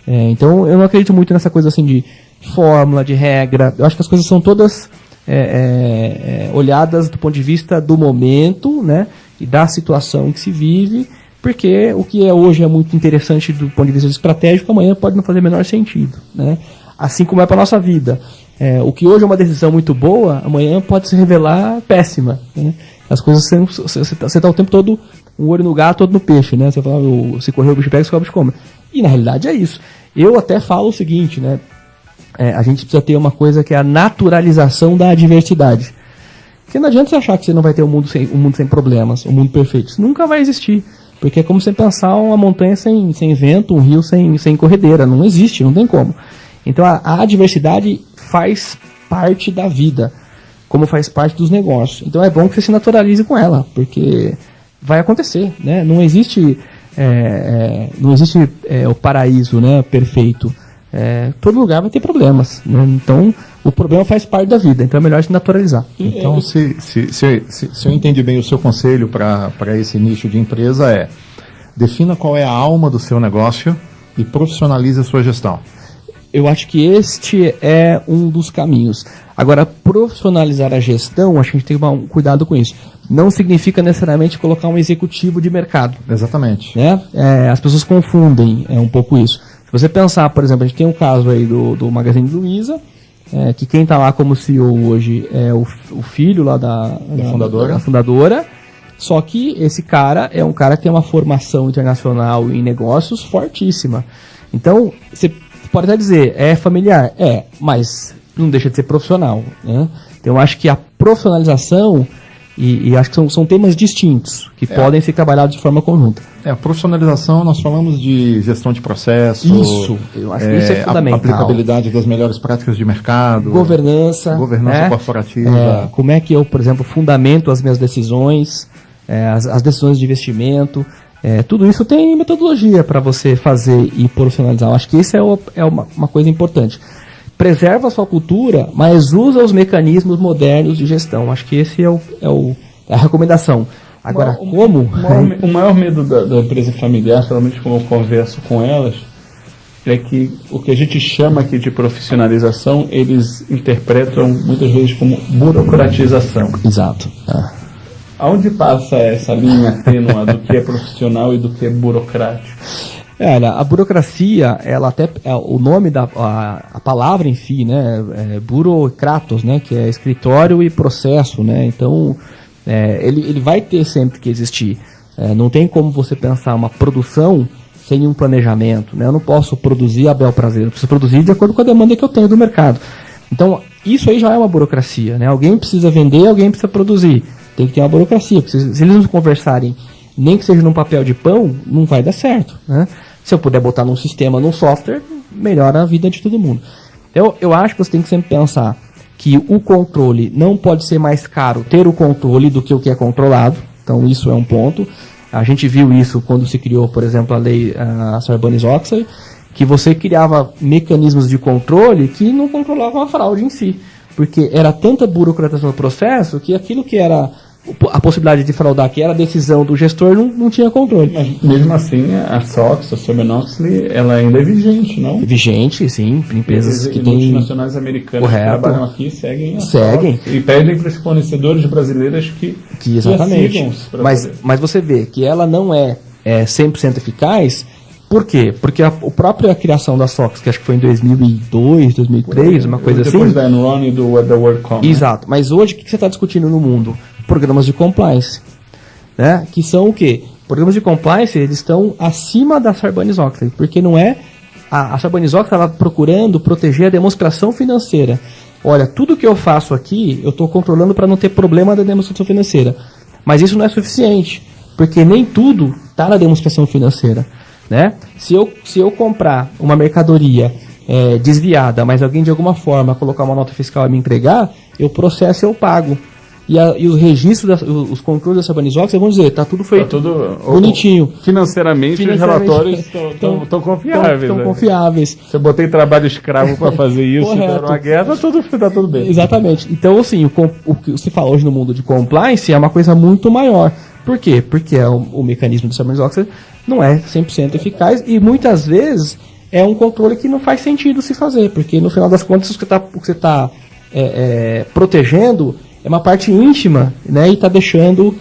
Então, eu não acredito muito nessa coisa assim de fórmula, de regra. Eu acho que as coisas são todas olhadas do ponto de vista do momento, né, e da situação que se vive, porque o que hoje é muito interessante do ponto de vista estratégico, amanhã pode não fazer o menor sentido, né? Assim como é para a nossa vida. O que hoje é uma decisão muito boa, amanhã pode se revelar péssima, né? As coisas, você está o tempo todo um olho no gato, outro no peixe, né? Você fala, se correr o bicho pega, se correr o bicho come. E na realidade é isso. Eu até falo o seguinte, né? A gente precisa ter uma coisa que é a naturalização da adversidade. Porque não adianta você achar que você não vai ter um mundo sem problemas, um mundo perfeito. Isso nunca vai existir. Porque é como você pensar uma montanha sem vento, um rio sem corredeira. Não existe, não tem como. Então a adversidade faz parte da vida, como faz parte dos negócios. Então é bom que você se naturalize com ela, porque vai acontecer, né? Não existe, o paraíso, né, perfeito. Todo lugar vai ter problemas, né? Então o problema faz parte da vida, então é melhor se naturalizar. Então, se eu entendi bem, o seu conselho para esse nicho de empresa defina qual é a alma do seu negócio e profissionalize a sua gestão. Eu acho que este é um dos caminhos. Agora, profissionalizar a gestão, acho que a gente tem que tomar cuidado com isso. Não significa necessariamente colocar um executivo de mercado. Exatamente. Né? As pessoas confundem um pouco isso. Se você pensar, por exemplo, a gente tem um caso aí do Magazine Luiza, que quem está lá como CEO hoje é o filho lá da fundadora, só que esse cara é um cara que tem uma formação internacional em negócios fortíssima. Então, você pode até dizer, é familiar? Mas não deixa de ser profissional, né? Então eu acho que a profissionalização, e acho que são temas distintos, que podem ser trabalhados de forma conjunta. A profissionalização, nós falamos de gestão de processo. Isso, eu acho que isso é fundamental. Aplicabilidade das melhores práticas de mercado. Governança corporativa. Como é que eu, por exemplo, fundamento as minhas decisões, as decisões de investimento. Tudo isso tem metodologia para você fazer e profissionalizar. Eu acho que isso é uma coisa importante. Preserva a sua cultura, mas usa os mecanismos modernos de gestão. Acho que esse é a recomendação. Agora, como? O maior medo da empresa familiar, geralmente quando eu converso com elas, é que o que a gente chama aqui de profissionalização, eles interpretam muitas vezes como burocratização. Exato. Aonde passa essa linha tênue do que é profissional e do que é burocrático? Olha, a burocracia, ela até o nome a palavra em si, né, burocratos, né, que é escritório e processo, né? Então, ele vai ter sempre que existir. Não tem como você pensar uma produção sem um planejamento, né? Eu não posso produzir a bel prazer, eu preciso produzir de acordo com a demanda que eu tenho do mercado. Então, isso aí já é uma burocracia, né? Alguém precisa vender, alguém precisa produzir. Tem que ter uma burocracia, porque se eles não conversarem, nem que seja num papel de pão, não vai dar certo, né? Se eu puder botar num sistema, num software, melhora a vida de todo mundo. Eu acho que você tem que sempre pensar que o controle não pode ser mais caro ter o controle do que o que é controlado. Então isso é um ponto. A gente viu isso quando se criou, por exemplo, a lei Sarbanes-Oxley, que você criava mecanismos de controle que não controlavam a fraude em si. Porque era tanta burocratização do processo que aquilo que era a possibilidade de fraudar, que era a decisão do gestor, não tinha controle. Mas mesmo assim, a SOX, a Sarbanes-Oxley, ela ainda é vigente, não? Vigente, sim. Empresas que têm... multinacionais americanas que trabalham aqui seguem a SOX e pedem para os fornecedores brasileiros que exatamente. Mas você vê que ela não é 100% eficaz. Por quê? Porque a própria criação da SOX, que acho que foi em 2002, 2003, uma coisa assim... Depois da Enron e do WorldCom. Exato. Mas hoje, o que você está discutindo no mundo? Programas de compliance, né? Que são o quê? Programas de compliance, eles estão acima da Sarbanes-Oxley, porque não é... A Sarbanes-Oxley estava procurando proteger a demonstração financeira. Olha, tudo que eu faço aqui, eu estou controlando para não ter problema da demonstração financeira. Mas isso não é suficiente, porque nem tudo está na demonstração financeira, né? Se eu comprar uma mercadoria desviada, mas alguém de alguma forma colocar uma nota fiscal e me entregar, eu processo e eu pago. E os registros, os controles da Sarbanes-Oxley vão dizer, tá tudo feito, bonitinho. Financeiramente os relatórios estão confiáveis. Estão confiáveis. Se eu botei trabalho escravo para fazer isso, se der uma guerra, tá tudo bem. Exatamente. Então, assim, o que se fala hoje no mundo de compliance é uma coisa muito maior. Por quê? Porque o mecanismo do Sarbanes-Oxley não é 100% eficaz e muitas vezes é um controle que não faz sentido se fazer, porque no final das contas o que você está protegendo é uma parte íntima, né, e está deixando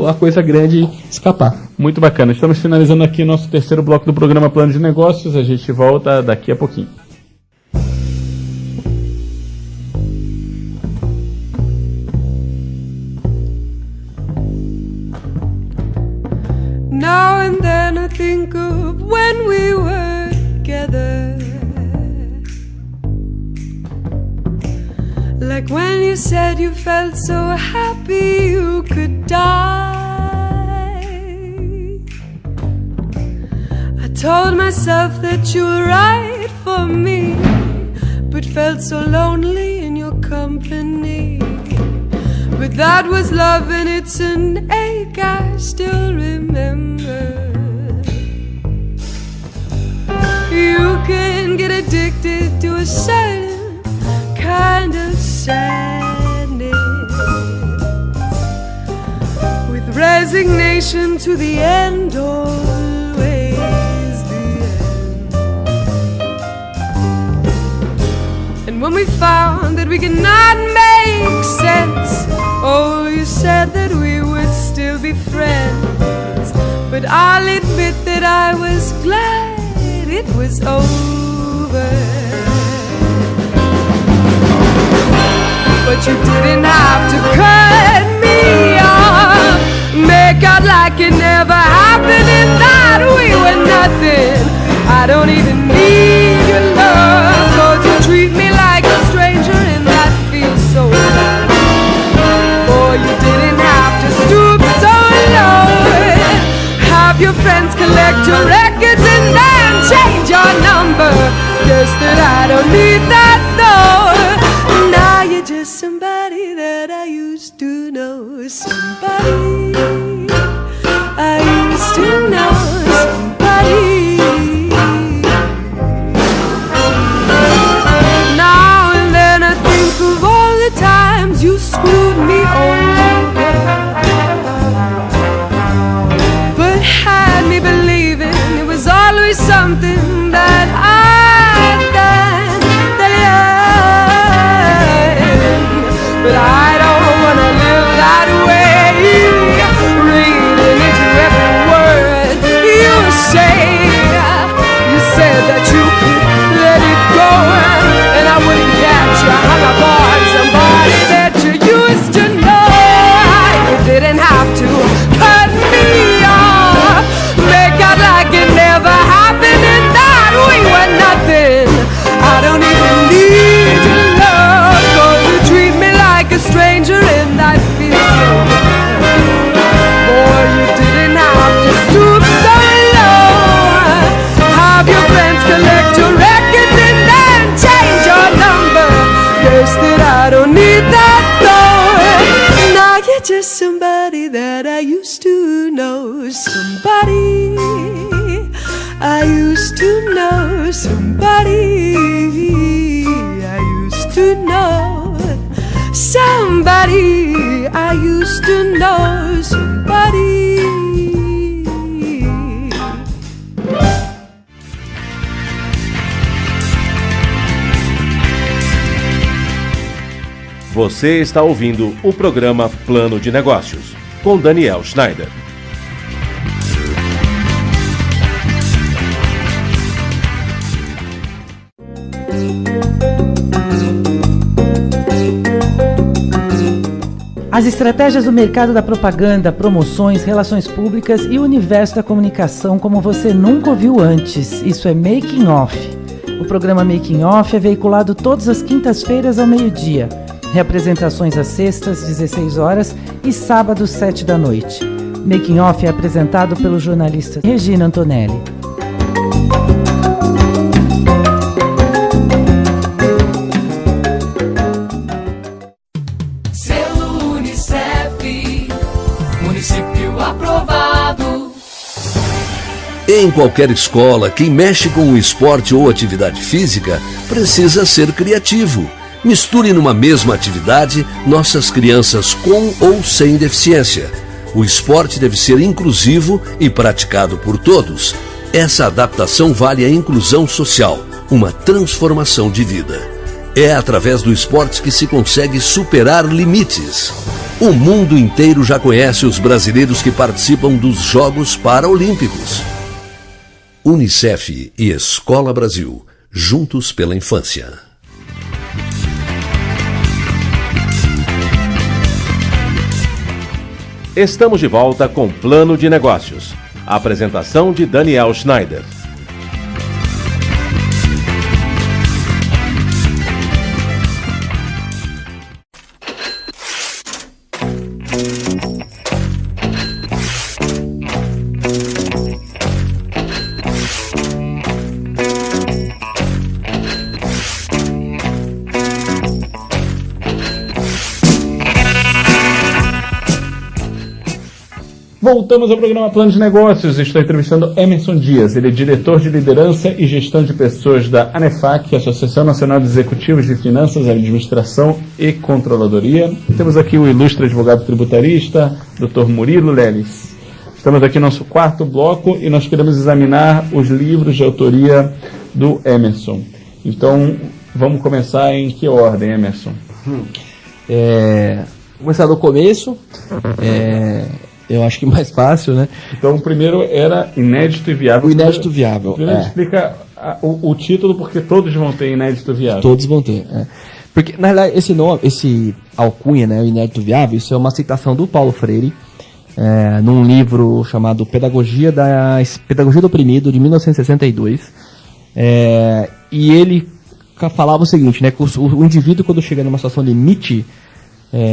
a coisa grande escapar. Muito bacana. Estamos finalizando aqui nosso terceiro bloco do programa Plano de Negócios. A gente volta daqui a pouquinho. Now and then I think of when we were Like when you said you felt so happy you could die. I told myself that you were right for me, but felt so lonely in your company. But that was love and it's an ache I still remember. You can get addicted to a certain kind of sadness, with resignation to the end, always the end. And when we found that we could not make sense, oh, you said that we would still be friends. But I'll admit that I was glad it was over. But you didn't have to cut me off, make out like it never happened and that we were nothing. I don't even need your love, 'cause you treat me like a stranger and that feels so bad. Boy, you didn't have to stoop so low, have your friends collect your records and then change your number. Guess that I don't need that though. Now you're just somebody that I used to know. Somebody I used to know. Somebody. Now and then I think of all the times you screwed me over, but had me believing it was always something that I'd done. But I don't wanna live that way, reading into every word you say. You said that you could let it go, and I wouldn't catch you hung up on somebody that you used to know. You didn't have to cut me off, make out like it never happened and that we were nothing. I don't even need your love, 'cause you treat me like a stranger and I feel so bad. Boy, you didn't have to stoop so low, have your friends collect your records and then change your number. Guess that I don't need that though. Now you're just somebody that I used to know. Somebody I used to know. Somebody I used to know. Somebody I used to know. Somebody. Você está ouvindo o programa Plano de Negócios, com Daniel Schneider. As estratégias do mercado da propaganda, promoções, relações públicas e o universo da comunicação como você nunca ouviu antes. Isso é Making Off. O programa Making Off é veiculado todas as quintas-feiras ao meio-dia. Reapresentações às sextas, 16 horas e sábados, 7 da noite. Making Off é apresentado pelo jornalista Regina Antonelli. Selo Unicef, município aprovado. Em qualquer escola, quem mexe com o esporte ou atividade física precisa ser criativo. Misture numa mesma atividade nossas crianças com ou sem deficiência. O esporte deve ser inclusivo e praticado por todos. Essa adaptação vale a inclusão social, uma transformação de vida. É através do esporte que se consegue superar limites. O mundo inteiro já conhece os brasileiros que participam dos Jogos Paralímpicos. Unicef e Escola Brasil, juntos pela infância. Estamos de volta com Plano de Negócios. A apresentação de Daniel Schneider. Voltamos ao programa Plano de Negócios. Estou entrevistando Emerson Dias. Ele é diretor de liderança e gestão de pessoas da ANEFAC, Associação Nacional de Executivos de Finanças, Administração e Controladoria. Temos aqui o ilustre advogado tributarista, Dr. Murilo Leles. Estamos aqui no nosso quarto bloco e nós queremos examinar os livros de autoria do Emerson. Então, vamos começar em que ordem, Emerson? Vou começar do começo. Eu acho que mais fácil, né? Então, o primeiro era Inédito e Viável. O Inédito Viável. Primeiro explica o título, porque todos vão ter Inédito Viável. Todos vão ter, Porque, na realidade, esse nome, esse alcunha, né, o Inédito Viável, isso é uma citação do Paulo Freire, num livro chamado Pedagogia do Oprimido, de 1962. E ele falava o seguinte, né, que o indivíduo, quando chega numa situação limite,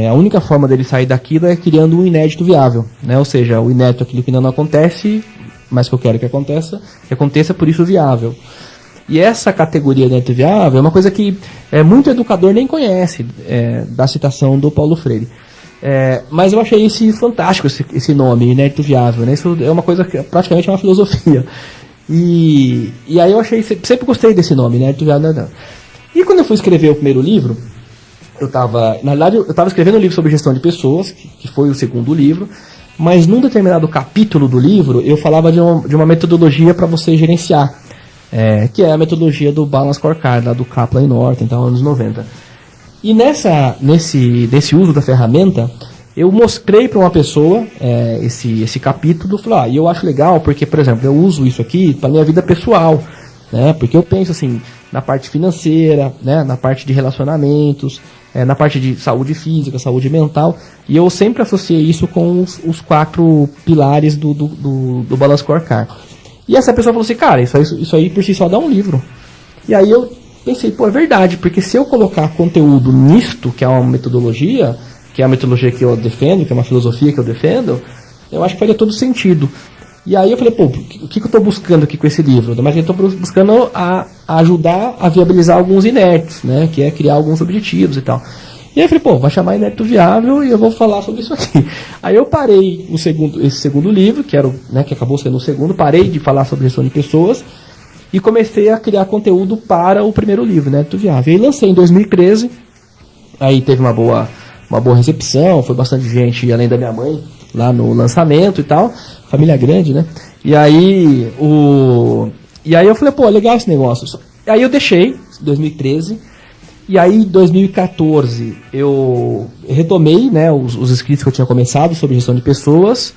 a única forma dele sair daquilo é criando um inédito viável, né? Ou seja, o inédito é aquilo que ainda não acontece, mas que eu quero que aconteça, por isso viável. E essa categoria inédito viável é uma coisa que muito educador nem conhece, da citação do Paulo Freire. Mas eu achei fantástico esse nome, inédito viável, né? Isso é uma coisa que praticamente é uma filosofia. E aí eu sempre gostei desse nome, inédito viável. E quando eu fui escrever o primeiro livro, na verdade, eu estava escrevendo um livro sobre gestão de pessoas, que foi o segundo livro, mas num determinado capítulo do livro, eu falava de uma metodologia para você gerenciar, que é a metodologia do Balance Scorecard, lá do Kaplan e Norton, então, anos 90. E nesse uso da ferramenta, eu mostrei para uma pessoa esse capítulo, falei, e eu acho legal, porque, por exemplo, eu uso isso aqui para minha vida pessoal, né, porque eu penso assim, na parte financeira, né, na parte de relacionamentos, na parte de saúde física, saúde mental, e eu sempre associei isso com os 4 pilares do Balance Scorecard. E essa pessoa falou assim, cara, isso aí por si só dá um livro. E aí eu pensei, é verdade, porque se eu colocar conteúdo nisto, que é uma metodologia, que é a metodologia que eu defendo, que é uma filosofia que eu defendo, eu acho que faria todo sentido. E aí eu falei, o que eu estou buscando aqui com esse livro? Mas eu estou buscando ajudar a viabilizar alguns inertes, né? Que é criar alguns objetivos e tal. E aí eu falei, vai chamar Inédito Viável e eu vou falar sobre isso aqui. Aí eu parei esse segundo livro, que acabou sendo o segundo, parei de falar sobre gestão de pessoas e comecei a criar conteúdo para o primeiro livro, Inédito Viável. E lancei em 2013, aí teve uma boa recepção, foi bastante gente, além da minha mãe, lá no lançamento e tal, família grande, né? E aí eu falei, legal esse negócio. Aí eu deixei, 2013, e aí em 2014 eu retomei, né, os escritos que eu tinha começado sobre gestão de pessoas,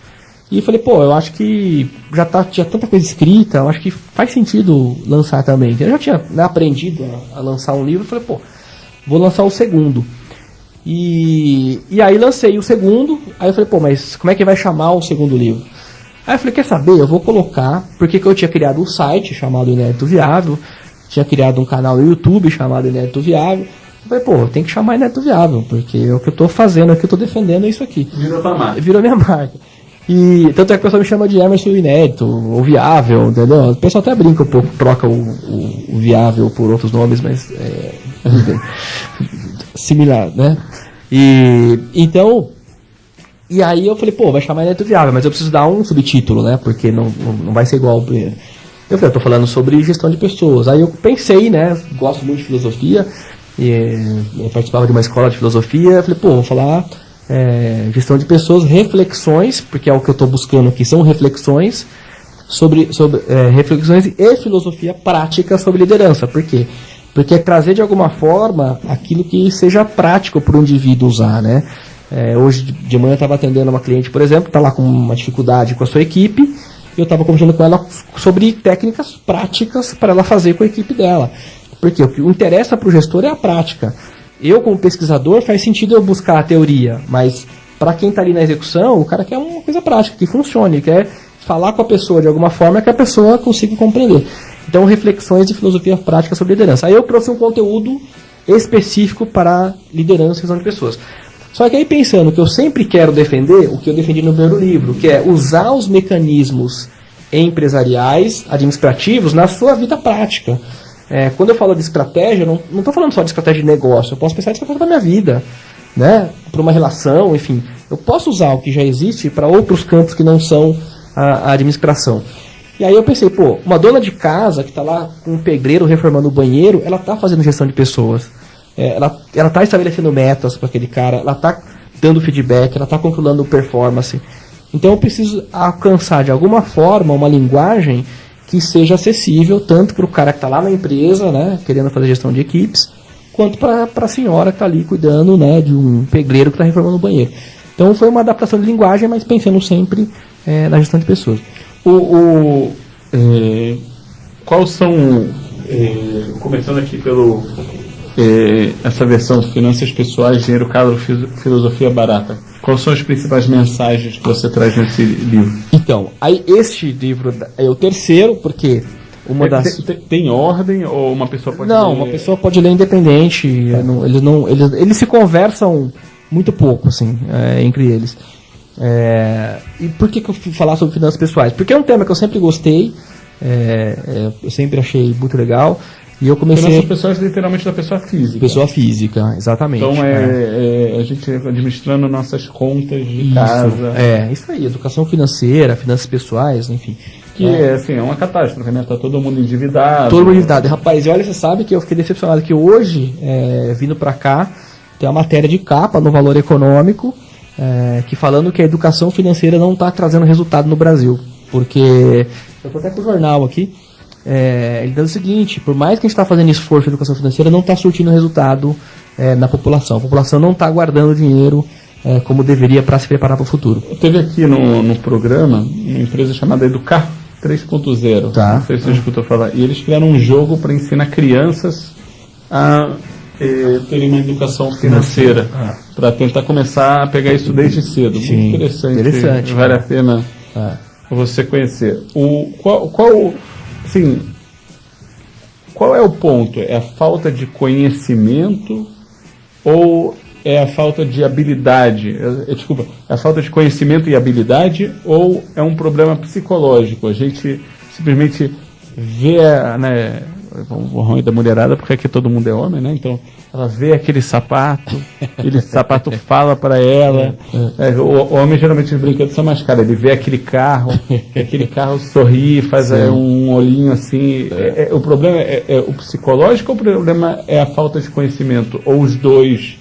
e falei, eu acho que tinha tanta coisa escrita, eu acho que faz sentido lançar também. Eu já tinha, né, aprendido a lançar um livro, falei, vou lançar o segundo. E aí lancei o segundo, aí eu falei, mas como é que vai chamar o segundo livro? Aí eu falei, quer saber, eu vou colocar, porque eu tinha criado um site chamado Inédito Viável, tinha criado um canal no YouTube chamado Inédito Viável, eu falei, tem que chamar Inédito Viável, porque é o que eu estou fazendo aqui, eu estou defendendo isso aqui. Virou tua marca. Virou minha marca. E tanto é que o pessoal me chama de Emerson Inédito, ou Viável, entendeu? O pessoal até brinca um pouco, troca o Viável por outros nomes, mas similar, né? E aí eu falei, vai chamar Inédito Viável, mas eu preciso dar um subtítulo, né? Porque não vai ser igual ao primeiro. Eu falei, eu tô falando sobre gestão de pessoas. Aí eu pensei, né? Gosto muito de filosofia, eu participava de uma escola de filosofia. Eu falei, vou falar gestão de pessoas, reflexões, porque é o que eu estou buscando aqui, são reflexões sobre reflexões e filosofia prática sobre liderança. Por quê? Porque é trazer de alguma forma aquilo que seja prático para o indivíduo usar, né? Hoje de manhã eu estava atendendo uma cliente, por exemplo, está lá com uma dificuldade com a sua equipe, eu estava conversando com ela sobre técnicas práticas para ela fazer com a equipe dela. Porque o que interessa para o gestor é a prática. Eu, como pesquisador, faz sentido eu buscar a teoria, mas para quem está ali na execução, o cara quer uma coisa prática, que funcione, quer falar com a pessoa de alguma forma que a pessoa consiga compreender. Então, reflexões de filosofia prática sobre liderança. Aí eu trouxe um conteúdo específico para liderança e gestão de pessoas. Só que aí pensando que eu sempre quero defender o que eu defendi no primeiro livro, que é usar os mecanismos empresariais, administrativos, na sua vida prática. Quando eu falo de estratégia, não estou falando só de estratégia de negócio, eu posso pensar em estratégia para a minha vida, né? Para uma relação, enfim. Eu posso usar o que já existe para outros campos que não são a administração. E aí eu pensei, pô, uma dona de casa que está lá com um pedreiro reformando o banheiro, ela está fazendo gestão de pessoas. Ela está estabelecendo metas para aquele cara, ela está dando feedback, ela está controlando performance. Então eu preciso alcançar de alguma forma uma linguagem que seja acessível tanto para o cara que está lá na empresa, né, querendo fazer gestão de equipes, quanto para a senhora que está ali cuidando, né, de um pedreiro que está reformando o banheiro. Então foi uma adaptação de linguagem, mas pensando sempre na gestão de pessoas. Quais são, começando aqui pelo essa versão Finanças Pessoais, Dinheiro Caro, Filosofia Barata, quais são as principais mensagens que você traz nesse livro? Então, aí este livro é o terceiro, porque uma das... Tem ordem ou uma pessoa pode Não, ler? uma pessoa pode ler independente, eles se conversam muito pouco, assim, entre eles. E por que eu fui falar sobre finanças pessoais? Porque é um tema que eu sempre gostei, eu sempre achei muito legal. E eu comecei... Finanças pessoais literalmente da pessoa física. Pessoa física, exatamente. Então a gente administrando nossas contas de casa. Isso aí, educação financeira, finanças pessoais, enfim. Que assim, é uma catástrofe, né? Tá todo mundo endividado. Todo mundo endividado. Rapaz, e olha, você sabe que eu fiquei decepcionado que hoje, vindo pra cá, tem uma matéria de capa no Valor Econômico, que falando que a educação financeira não está trazendo resultado no Brasil. Porque, eu tô até com o jornal aqui, ele diz o seguinte: por mais que a gente está fazendo esforço de educação financeira, não está surtindo resultado na população. A população não está guardando dinheiro como deveria para se preparar para o futuro. Teve aqui no programa uma empresa chamada Educar 3.0. Tá. Não sei se você escutou falar. E eles criaram um jogo para ensinar crianças a terem uma educação financeira. Para tentar começar a pegar isso desde cedo. Sim, muito interessante. Vale a pena você conhecer. Qual é o ponto? É a falta de conhecimento ou é a falta de habilidade? Desculpa, é a falta de conhecimento e habilidade ou é um problema psicológico? A gente simplesmente vê, né, o ruim da mulherada, porque aqui todo mundo é homem, né? Então ela vê aquele sapato fala para ela. O homem geralmente os brinquedos são mais caros. Ele vê aquele carro sorri, faz um olhinho assim. O problema é o psicológico ou o problema é a falta de conhecimento? Ou os dois?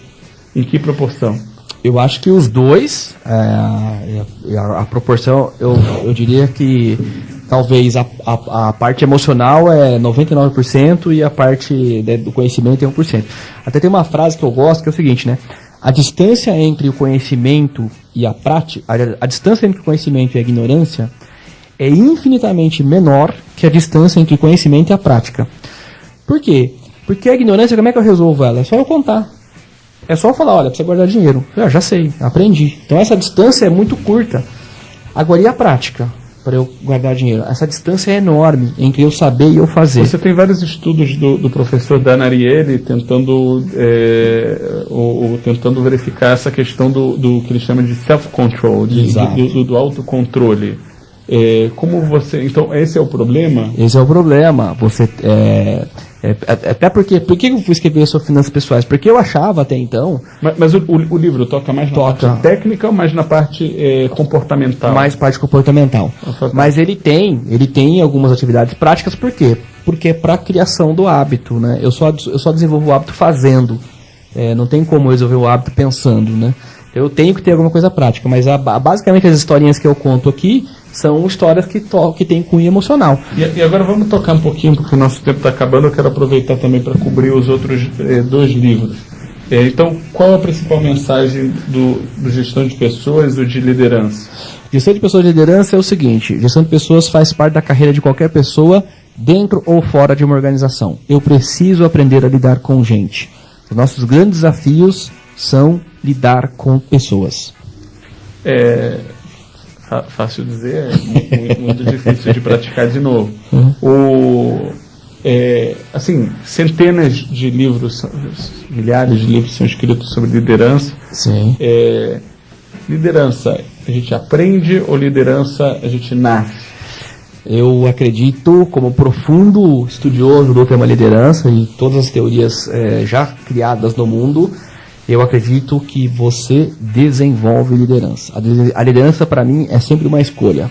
Em que proporção? Eu acho que os dois, a proporção, eu diria que talvez a parte emocional é 99% e a parte do conhecimento é 1%. Até tem uma frase que eu gosto que é o seguinte, né? A distância entre o conhecimento e a prática, a distância entre o conhecimento e a ignorância é infinitamente menor que a distância entre o conhecimento e a prática. Por quê? Porque a ignorância, como é que eu resolvo ela? É só eu contar. É só eu falar, olha, precisa guardar dinheiro. Eu já sei, aprendi. Então essa distância é muito curta. Agora, e a prática para eu guardar dinheiro? Essa distância é enorme entre eu saber e eu fazer. Você tem vários estudos do professor Dan Ariely tentando verificar essa questão do que ele chama de self-control, do autocontrole. Como você... Então, esse é o problema? Esse é o problema. Você... até porque... Por que eu fui escrever sobre finanças pessoais? Porque eu achava até então... Mas o livro toca mais na parte técnica ou mais na parte comportamental? Mais parte comportamental. Mas ele tem algumas atividades práticas. Por quê? Porque é para a criação do hábito, né? Eu só desenvolvo o hábito fazendo. Não tem como eu resolver o hábito pensando, né? Eu tenho que ter alguma coisa prática. Mas basicamente as historinhas que eu conto aqui são histórias que têm cunho emocional. E agora vamos tocar um pouquinho, porque o nosso tempo está acabando. Eu quero aproveitar também para cobrir os outros 2 livros. Então, qual a principal mensagem do gestão de pessoas ou de liderança? Gestão de pessoas e liderança é o seguinte: gestão de pessoas faz parte da carreira de qualquer pessoa, dentro ou fora de uma organização. Eu preciso aprender a lidar com gente. Os nossos grandes desafios são lidar com pessoas. Fácil dizer, muito difícil de praticar de novo. Assim, centenas de livros, milhares de livros são escritos sobre liderança. Sim. Liderança, a gente aprende ou liderança a gente nasce? Eu acredito, como profundo estudioso do tema liderança e todas as teorias já criadas no mundo, Eu acredito que você desenvolve liderança. A liderança, para mim, é sempre uma escolha.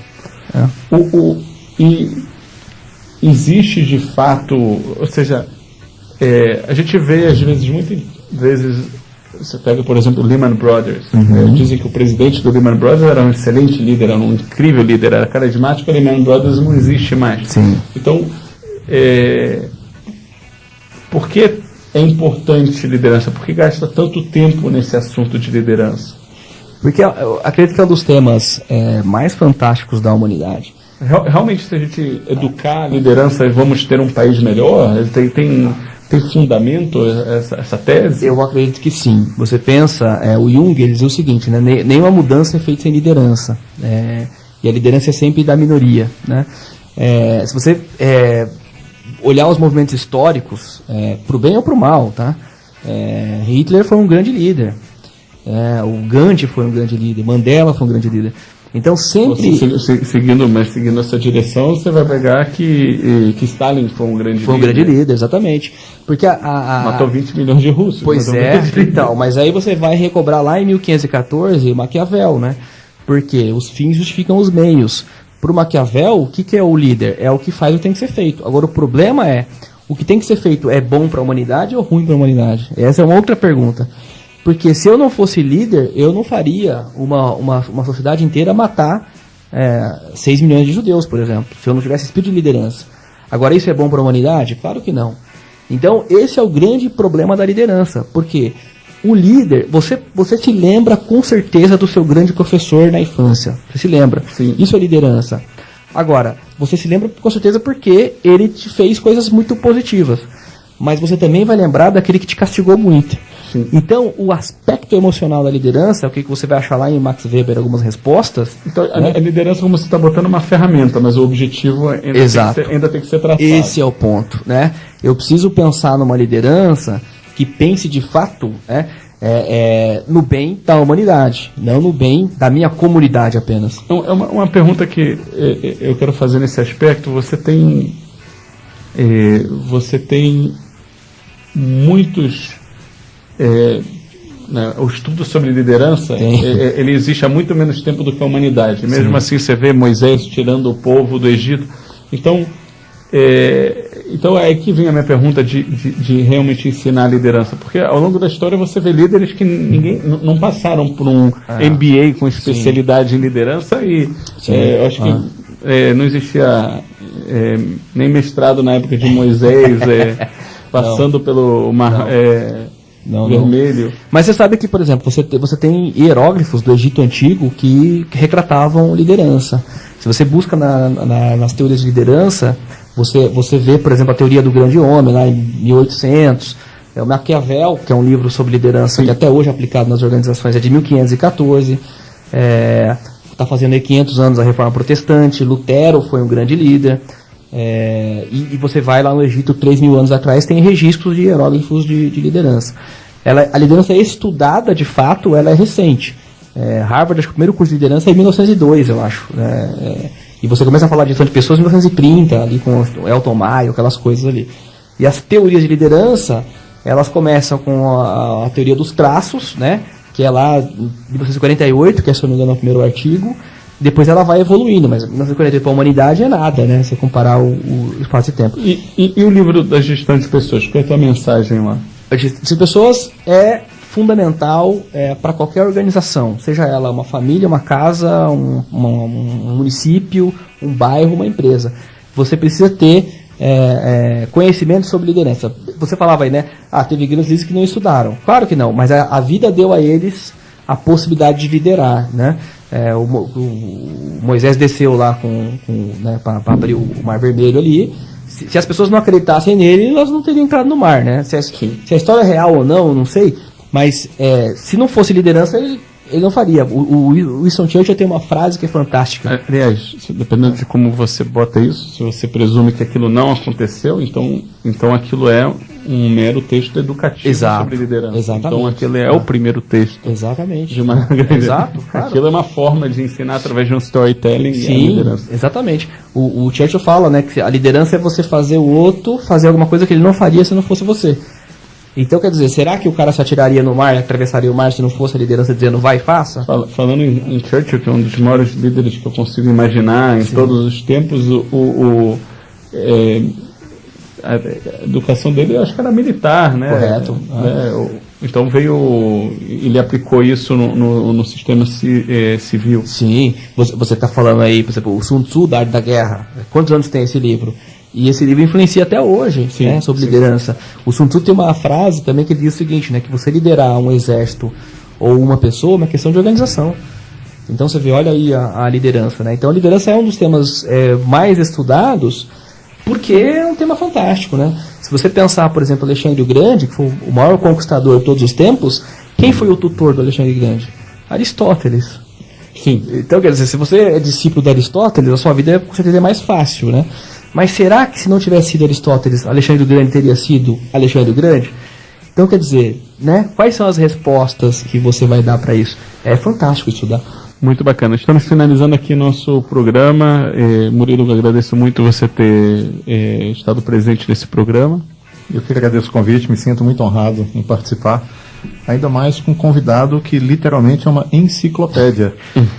E existe, de fato, ou seja, a gente vê, às vezes, muitas vezes, você pega, por exemplo, o Lehman Brothers. Dizem que o presidente do Lehman Brothers era um excelente líder, era um incrível líder, era carismático. O Lehman Brothers não existe mais. Sim. Então, por que é importante liderança? Por que gasta tanto tempo nesse assunto de liderança? Porque eu acredito que é um dos temas mais fantásticos da humanidade. Realmente, se a gente educar a liderança, vamos ter um país melhor? Tem fundamento essa tese? Eu acredito que sim. Você pensa, o Jung, ele dizia o seguinte, né? Nenhuma mudança é feita sem liderança. E a liderança é sempre da minoria, né? Se você olhar os movimentos históricos, pro bem ou pro mal, tá? Hitler foi um grande líder. O Gandhi foi um grande líder. Mandela foi um grande líder. Então sempre... Seguindo essa direção, você vai pegar que Stalin foi um grande líder. Foi um grande líder, exatamente. Porque matou 20 milhões de russos. Pois então, mas aí você vai recobrar lá em 1514 Maquiavel, né? Porque os fins justificam os meios. Para o Maquiavel, o que é o líder? É o que faz o que tem que ser feito. Agora, o problema é, o que tem que ser feito é bom para a humanidade ou ruim para a humanidade? Essa é uma outra pergunta. Porque se eu não fosse líder, eu não faria uma sociedade inteira matar 6 milhões de judeus, por exemplo, se eu não tivesse espírito de liderança. Agora, isso é bom para a humanidade? Claro que não. Então, esse é o grande problema da liderança. Porque o líder, você se lembra com certeza do seu grande professor na infância. Você se lembra. Sim. Isso é liderança. Agora, você se lembra com certeza porque ele te fez coisas muito positivas. Mas você também vai lembrar daquele que te castigou muito. Sim. Então, o aspecto emocional da liderança, o que você vai achar lá em Max Weber, algumas respostas... Então, a liderança, como você está botando, uma ferramenta, mas o objetivo ainda tem que ser tratado. Esse é o ponto, né? Eu preciso pensar numa liderança que pense de fato, né, no bem da humanidade, não no bem da minha comunidade apenas. Então, é uma pergunta que eu quero fazer nesse aspecto. Você tem muitos... o estudo sobre liderança, ele existe há muito menos tempo do que a humanidade. Mesmo assim, você vê Moisés tirando o povo do Egito. Então é aí que vem a minha pergunta de realmente ensinar a liderança. Porque ao longo da história você vê líderes que não passaram por um MBA com especialidade em liderança e eu acho que não existia nem mestrado na época de Moisés, passando pelo mar... vermelho. Mas você sabe que, por exemplo, você tem hieróglifos do Egito Antigo que retratavam liderança. Se você busca nas teorias de liderança, você vê, por exemplo, a teoria do grande homem, lá em 1800. O Maquiavel, que é um livro sobre liderança que até hoje é aplicado nas organizações, é de 1514. Está fazendo aí 500 anos a Reforma Protestante. Lutero foi um grande líder. E você vai lá no Egito 3.000 anos atrás, tem registros de hieróglifos de liderança. A liderança é estudada, de fato, ela é recente. Harvard, acho que o primeiro curso de liderança é em 1902, eu acho. E você começa a falar de gestão de pessoas em 1930, ali com o Elton Mayo, aquelas coisas ali. E as teorias de liderança, elas começam com a teoria dos traços, né, que é lá em 1948, que é, se eu não me engano, o primeiro artigo. Depois ela vai evoluindo, mas 1948 para a humanidade é nada, né? Se comparar o espaço e tempo. E o livro da gestão de pessoas? Qual é a tua mensagem lá? A gestão de pessoas é fundamental para qualquer organização, seja ela uma família, uma casa, um município, um bairro, uma empresa. Você precisa ter conhecimento sobre liderança. Você falava aí, né? Teve grandes líderes que não estudaram. Claro que não, mas a vida deu a eles a possibilidade de liderar, né? O Moisés desceu lá né, para abrir o Mar Vermelho ali. Se as pessoas não acreditassem nele, elas não teriam entrado no mar, né? Se a história é real ou não, não sei. Mas se não fosse liderança, ele não faria. O Winston Churchill tem uma frase que é fantástica. Aliás, dependendo de como você bota isso, se você presume que aquilo não aconteceu, então aquilo é um mero texto educativo sobre liderança. Exatamente. Então aquele é o primeiro texto. Exatamente. De uma grande... Exato, claro. Aquilo é uma forma de ensinar através de um storytelling. Sim, a liderança. Exatamente. O Churchill fala, né, que a liderança é você fazer o outro fazer alguma coisa que ele não faria se não fosse você. Então, quer dizer, será que o cara se atiraria no mar, atravessaria o mar se não fosse a liderança dizendo vai e faça? Falando em Churchill, que é um dos maiores líderes que eu consigo imaginar em todos os tempos, a educação dele, eu acho que era militar, né? Correto. Então ele aplicou isso no sistema civil. Sim, você está falando aí, por exemplo, o Sun Tzu, da Arte da Guerra. Quantos anos tem esse livro? E esse livro influencia até hoje, né, sobre liderança. O Sun Tzu tem uma frase também que diz o seguinte, né, que você liderar um exército ou uma pessoa é uma questão de organização. Então você vê, olha aí a liderança, né? Então a liderança é um dos temas mais estudados, porque é um tema fantástico, né? Se você pensar, por exemplo, Alexandre o Grande, que foi o maior conquistador de todos os tempos, quem foi o tutor do Alexandre o Grande? Aristóteles. Sim. Então, quer dizer, se você é discípulo de Aristóteles, a sua vida com certeza é mais fácil, né? Mas será que se não tivesse sido Aristóteles, Alexandre o Grande teria sido Alexandre o Grande? Então, quer dizer, né? Quais são as respostas que você vai dar para isso? É fantástico estudar. Muito bacana. Estamos finalizando aqui nosso programa. Murilo, eu agradeço muito você ter estado presente nesse programa. Eu que agradeço o convite, me sinto muito honrado em participar. Ainda mais com um convidado que literalmente é uma enciclopédia.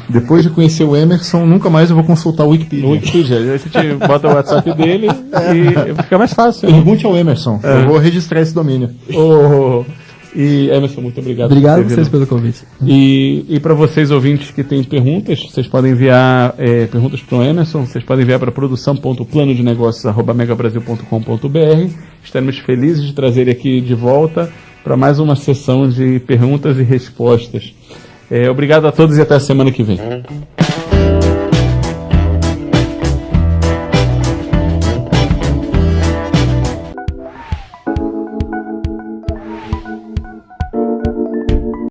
Depois de conhecer o Emerson, nunca mais eu vou consultar o Wikipedia. A gente bota o WhatsApp dele e fica mais fácil. Pergunte ao Emerson, eu vou registrar esse domínio. E Emerson, muito obrigado. Obrigado a vocês pelo convite. E para vocês ouvintes que têm perguntas, vocês podem enviar perguntas para o Emerson, vocês podem enviar para produção.planodenegócios@megabrasil.com.br. Estaremos felizes de trazer ele aqui de volta para mais uma sessão de perguntas e respostas. Obrigado a todos e até a semana que vem.